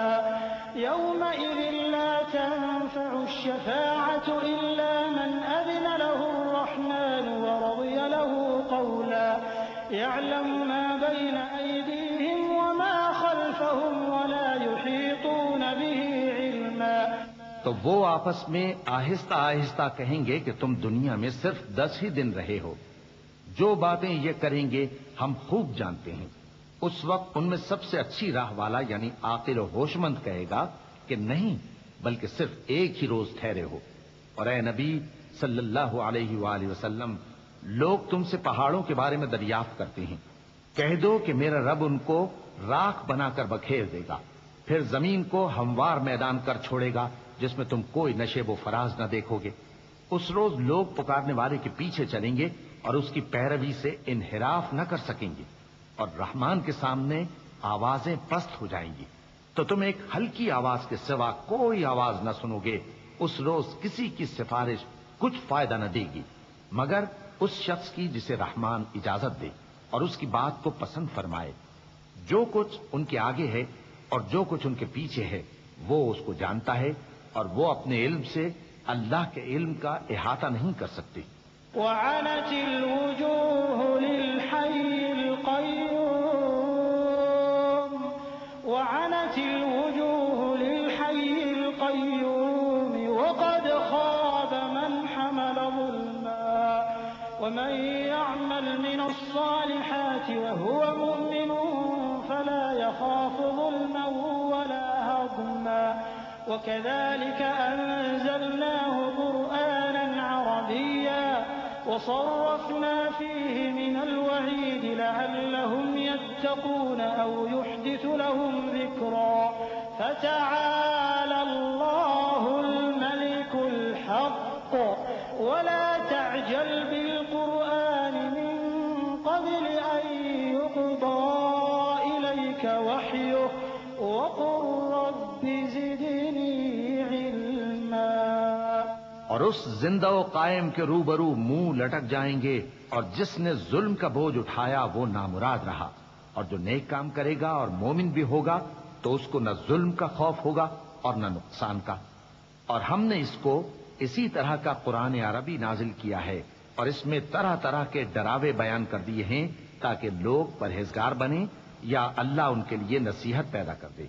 يومئذ لا تنفع الشفاعة إلا من أذن له الرحمن ورضي له قولا يعلم ما بين أيديهم وما خلفهم ولا يحيطون به علما. تو وہ آپس میں آہستہ آہستہ کہیں گے کہ تم دنیا میں صرف 10 ہی دن رہے ہو. جو باتیں یہ کریں گے ہم خوب جانتے ہیں. اس وقت ان میں سب سے اچھی راہ والا یعنی عاقل و ہوش مند کہے گا کہ نہیں بلکہ صرف ایک ہی روز ٹھہرے ہو. اور اے نبی صلی اللہ علیہ وآلہ وسلم لوگ تم سے پہاڑوں کے بارے میں دریافت کرتے ہیں. کہہ دو کہ میرا رب ان کو راکھ بنا کر بکھیر دے گا پھر زمین کو ہموار میدان کر چھوڑے گا جس میں تم کوئی نشیب و فراز نہ دیکھو گے. اس روز لوگ پکارنے والے کے پیچھے چلیں گے اور اس کی پیروی سے انحراف نہ کر سکیں گے اور رحمان کے سامنے آوازیں پست ہو جائیں گی تو تم ایک ہلکی آواز کے سوا کوئی آواز نہ سنو گے. اس روز کسی کی سفارش کچھ فائدہ نہ دے گی مگر اس شخص کی جسے رحمان اجازت دے اور اس کی بات کو پسند فرمائے. جو کچھ ان کے آگے ہے اور جو کچھ ان کے پیچھے ہے وہ اس کو جانتا ہے اور وہ اپنے علم سے اللہ کے علم کا احاطہ نہیں کر سکتے. وعنت الوجوه للحي القيوم وعنت الوجوه للحي القيوم وقد خاب من حمل ظلما ومن يعمل من الصالحات وهو مؤمن فلا يخاف ظلما ولا هضما وكذلك أنزلناه قرآنا عربيا وصرفنا فيه من الوعيد لعلهم يتقون أو يحدث لهم ذكرا فتعالى الله الملك الحق ولا تعجل بالقرآن من قبل أن يقضى إليك وحيه وقل رب زدني علما. اور اس زندہ و قائم کے روبرو منہ لٹک جائیں گے اور جس نے ظلم کا بوجھ اٹھایا وہ نامراد رہا اور جو نیک کام کرے گا اور مومن بھی ہوگا تو اس کو نہ ظلم کا خوف ہوگا اور نہ نقصان کا. اور ہم نے اس کو اسی طرح کا قرآن عربی نازل کیا ہے اور اس میں طرح طرح کے ڈراوے بیان کر دیے ہیں تاکہ لوگ پرہیزگار بنیں یا اللہ ان کے لیے نصیحت پیدا کر دے.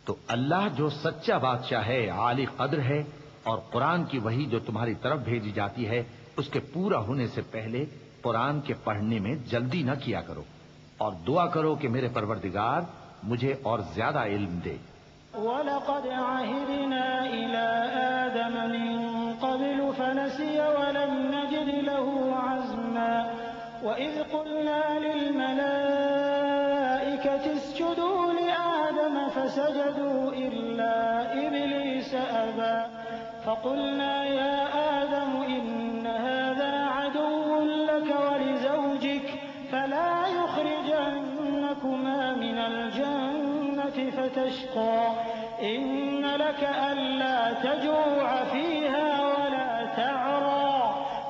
تو اللہ جو سچا بادشاہ ہے عالی قدر ہے اور قرآن کی وحی جو تمہاری طرف بھیجی جاتی ہے اس کے پورا ہونے سے پہلے قرآن کے پڑھنے میں جلدی نہ کیا کرو اور دعا کرو کہ میرے پروردگار مجھے اور زیادہ علم دے. وَلَقَدْ عَهِدْنَا إِلَىٰ آدَمَ مِن قَبْلُ فَنَسِيَ وَلَمْ نَجِدْ لَهُ عَزْمًا وَإِذْ قُلْنَا لِلْمَلَائِكَةِ اسْجُدُوا لِآدَمَ فَسَجَدُوا إِلَّا إِبْلِيسَ أَبَىٰ فَقُلْنَا يَا آدَمُ إِنَّ هَٰذَا عَدُوٌّ لَّكَ وَلِزَوْجِكَ فَلَا يُخْرِجَنَّكُمَا مِنَ الْجَنَّةِ فَتَشْقَىٰ إِنَّ لَكَ أَلَّا تَجُوعَ فِيهَا وَلَا تَعْرَىٰ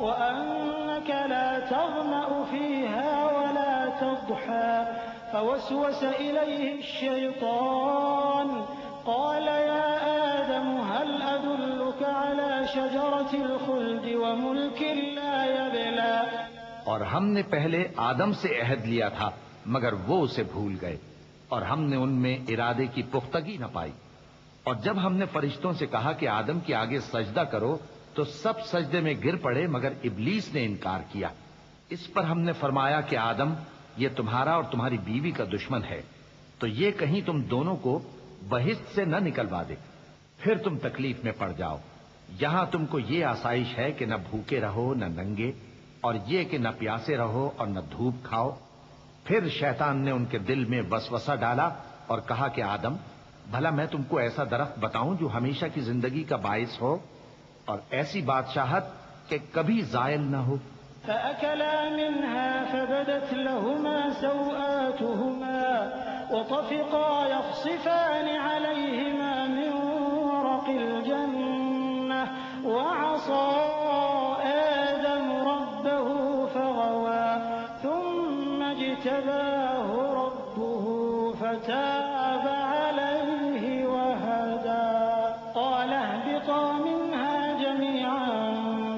وَأَنَّكَ لَا تَظْمَأُ فِيهَا وَلَا تَضْحَىٰ فَوَسْوَسَ إِلَيْهِ الشَّيْطَانُ قَالَ يَا آدَمُ هَلْ أَدُلُّكَ عَلَىٰ شَجَرَةِ الْخُلْدِ وَمُلْكٍ لَّا يَبْلَىٰ. اور ہم نے پہلے آدم سے عہد لیا تھا مگر وہ اسے بھول گئے اور ہم نے ان میں ارادے کی پختگی نہ پائی. اور جب ہم نے فرشتوں سے کہا کہ آدم کے آگے سجدہ کرو تو سب سجدے میں گر پڑے مگر ابلیس نے انکار کیا. اس پر ہم نے فرمایا کہ آدم یہ تمہارا اور تمہاری بیوی کا دشمن ہے تو یہ کہیں تم دونوں کو بہشت سے نہ نکلوا دے پھر تم تکلیف میں پڑ جاؤ. یہاں تم کو یہ آسائش ہے کہ نہ بھوکے رہو نہ ننگے اور یہ کہ نہ پیاسے رہو اور نہ دھوپ کھاؤ۔ پھر شیطان نے ان کے دل میں وسوسہ ڈالا اور کہا کہ آدم، بھلا میں تم کو ایسا درخت بتاؤں جو ہمیشہ کی زندگی کا باعث ہو اور ایسی بادشاہت کہ کبھی زائل نہ ہو؟ فأكلا منها فبدت لهما سوآتهما وطفقا يخصفان عليهما من ورق الجنة وعصى آدم ربه فغوى ثم اجتباه ربه فتاب عليه وهدى قال اهبطا منها جميعا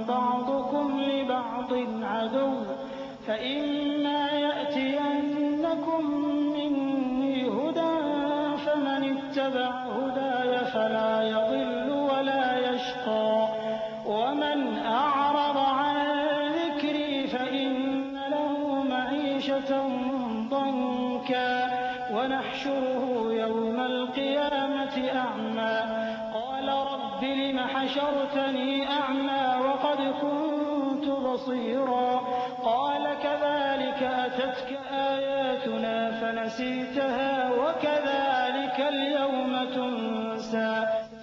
بعضكم لبعض عدو فإما يأتينكم مني هدى فمن اتبع هداي فلا يضل ولا يشقى ومن أعرض عن ذكري فإن له معيشة ضنكا ونحشره يوم القيامة أعمى قال رب لم حشرتني أعمى وقد كنت بصيرا قال كذلك أتتك آياتنا فنسيتها وكذلك اليوم تنسى۔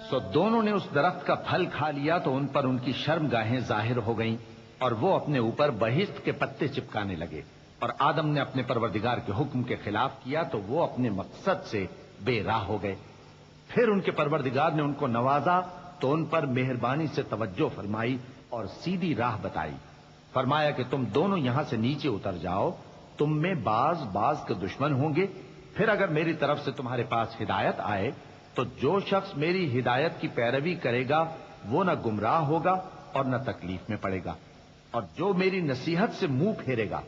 سو دونوں نے اس درخت کا پھل کھا لیا تو ان پر ان کی شرمگاہیں ظاہر ہو گئیں اور وہ اپنے اوپر بہشت کے پتے چپکانے لگے، اور آدم نے اپنے پروردگار کے حکم کے خلاف کیا تو وہ اپنے مقصد سے بے راہ ہو گئے۔ پھر ان کے پروردگار نے ان کو نوازا تو ان پر مہربانی سے توجہ فرمائی اور سیدھی راہ بتائی۔ فرمایا کہ تم دونوں یہاں سے نیچے اتر جاؤ، تم میں بعض کے دشمن ہوں گے، پھر اگر میری طرف سے تمہارے پاس ہدایت آئے تو جو شخص میری ہدایت کی پیروی کرے گا وہ نہ گمراہ ہوگا اور نہ تکلیف میں پڑے گا، اور جو میری نصیحت سے منہ پھیرے گا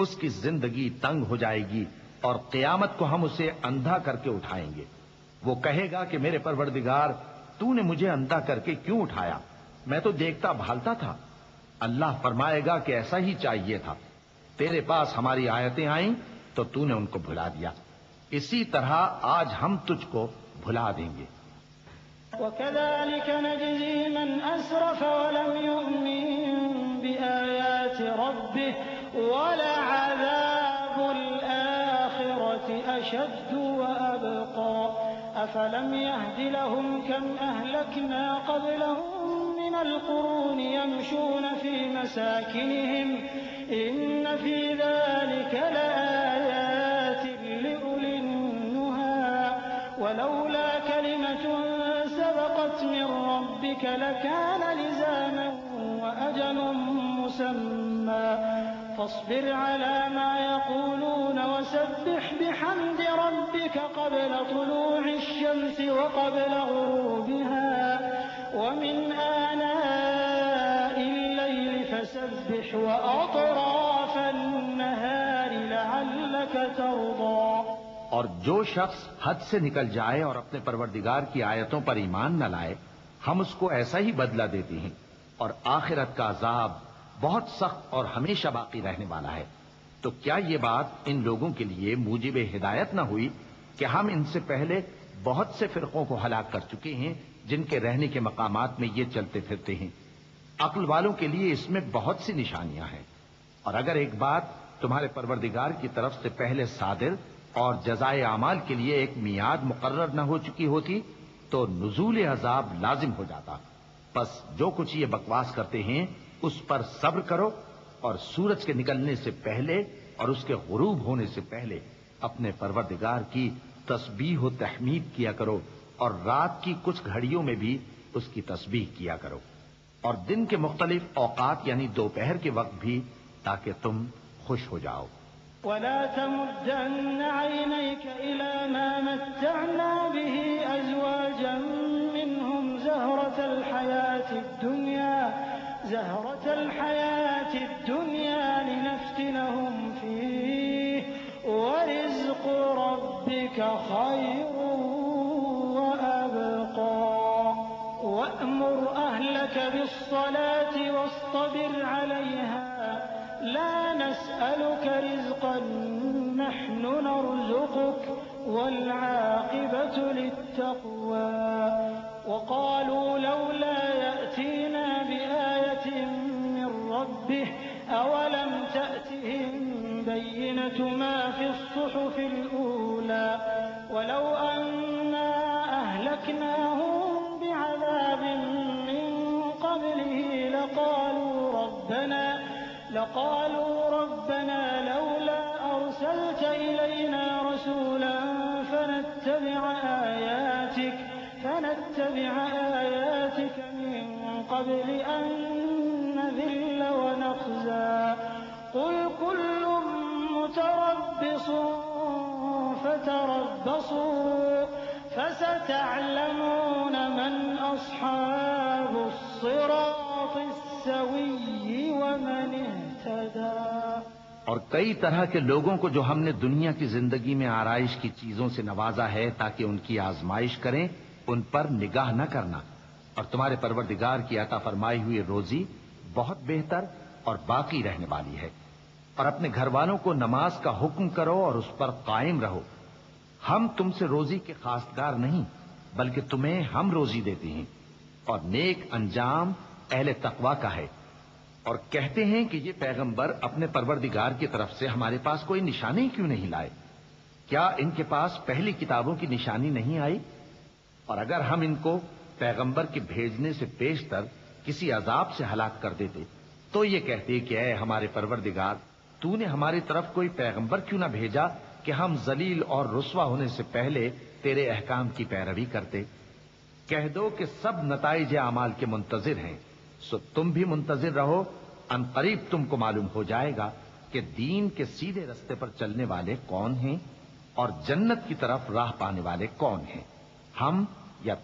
اس کی زندگی تنگ ہو جائے گی اور قیامت کو ہم اسے اندھا کر کے اٹھائیں گے۔ وہ کہے گا کہ میرے پروردگار، تو نے مجھے اندھا کر کے کیوں اٹھایا؟ میں تو دیکھتا بھالتا تھا۔ اللہ فرمائے گا کہ ایسا ہی چاہیے تھا، تیرے پاس ہماری آیتیں آئیں تو تو نے ان کو بھلا دیا، اسی طرح آج ہم تجھ کو بھلا دیں گے۔ وكذلك نجزي من أسرف ولم يؤمن بآيات ربه ولعذاب الآخرة أشد وأبقى أفلم يهد لهم كم أهلكنا قبلهم من القرون يمشون في مساكنهم إن في ذلك لآيات لأولي النهى ولولا كلمة سبقت من ربك لكان لزاما وأجل مسمى فاصبر على ما يقولون وسبح بحمد ربك قبل طلوع الشمس وقبل غروبها ومن آناء الليل فسبح وأطراف النهار لعلك ترضى۔ اور جو شخص حد سے نکل جائے اور اپنے پروردگار کی آیتوں پر ایمان نہ لائے ہم اس کو ایسا ہی بدلہ دیتے ہیں، اور آخرت کا عذاب بہت سخت اور ہمیشہ باقی رہنے والا ہے۔ تو کیا یہ بات ان لوگوں کے لیے موجب ہدایت نہ ہوئی کہ ہم ان سے پہلے بہت سے فرقوں کو ہلاک کر چکے ہیں جن کے رہنے کے مقامات میں یہ چلتے پھرتے ہیں؟ عقل والوں کے لیے اس میں بہت سی نشانیاں ہیں، اور اگر ایک بات تمہارے پروردگار کی طرف سے پہلے صادر اور جزائے اعمال کے لیے ایک میعاد مقرر نہ ہو چکی ہوتی تو نزول عذاب لازم ہو جاتا۔ بس جو کچھ یہ بکواس کرتے ہیں اس پر صبر کرو، اور سورج کے نکلنے سے پہلے اور اس کے غروب ہونے سے پہلے اپنے پروردگار کی تسبیح و تحمید کیا کرو، اور رات کی کچھ گھڑیوں میں بھی اس کی تسبیح کیا کرو، اور دن کے مختلف اوقات یعنی دوپہر کے وقت بھی، تاکہ تم خوش ہو جاؤ۔ ولا تمدن عينيك إلى ما متعنا به أزواجا منهم زهرة الحياة الدنيا لنفتنهم فيه ورزق ربك خير وأبقى وأمر أهلك بالصلاة واصطبر عليها لا نسألك رزقا نحن نرزقك والعاقبة للتقوى وقالوا لولا يأتينا بآية من ربه أولم تأتهم بينة ما في الصحف الأولى ولو أنا أهلكناهم بعذاب من قبله لقالوا ربنا لولا أرسلت إلينا رسولا فنتبع آياتك من قبل أن نذل ونخزى قل كل متربص فتربصوا فستعلمون من أصحاب الصراط السوي ومن اهتدى۔ اور کئی طرح کے لوگوں کو جو ہم نے دنیا کی زندگی میں آرائش کی چیزوں سے نوازا ہے تاکہ ان کی آزمائش کریں، ان پر نگاہ نہ کرنا، اور تمہارے پروردگار کی عطا فرمائی ہوئی روزی بہت بہتر اور باقی رہنے والی ہے۔ اور اپنے گھر والوں کو نماز کا حکم کرو اور اس پر قائم رہو۔ ہم تم سے روزی کے خواستگار نہیں بلکہ تمہیں ہم روزی دیتے ہیں، اور نیک انجام اہل تقوی کا ہے۔ اور کہتے ہیں کہ یہ پیغمبر اپنے پروردگار کی طرف سے ہمارے پاس کوئی نشانی کیوں نہیں لائے؟ کیا ان کے پاس پہلی کتابوں کی نشانی نہیں آئی؟ اور اگر ہم ان کو پیغمبر کے بھیجنے سے پیشتر کسی عذاب سے ہلاک کر دیتے تو یہ کہتے کہ اے ہمارے پروردگار، تو نے ہماری طرف کوئی پیغمبر کیوں نہ بھیجا کہ ہم ذلیل اور رسوا ہونے سے پہلے تیرے احکام کی پیروی کرتے۔ کہہ دو کہ سب نتائج اعمال کے منتظر ہیں، سو تم بھی منتظر رہو، ان قریب تم کو معلوم ہو جائے گا کہ دین کے سیدھے رستے پر چلنے والے کون ہیں اور جنت کی طرف راہ پانے والے کون ہیں۔ ہم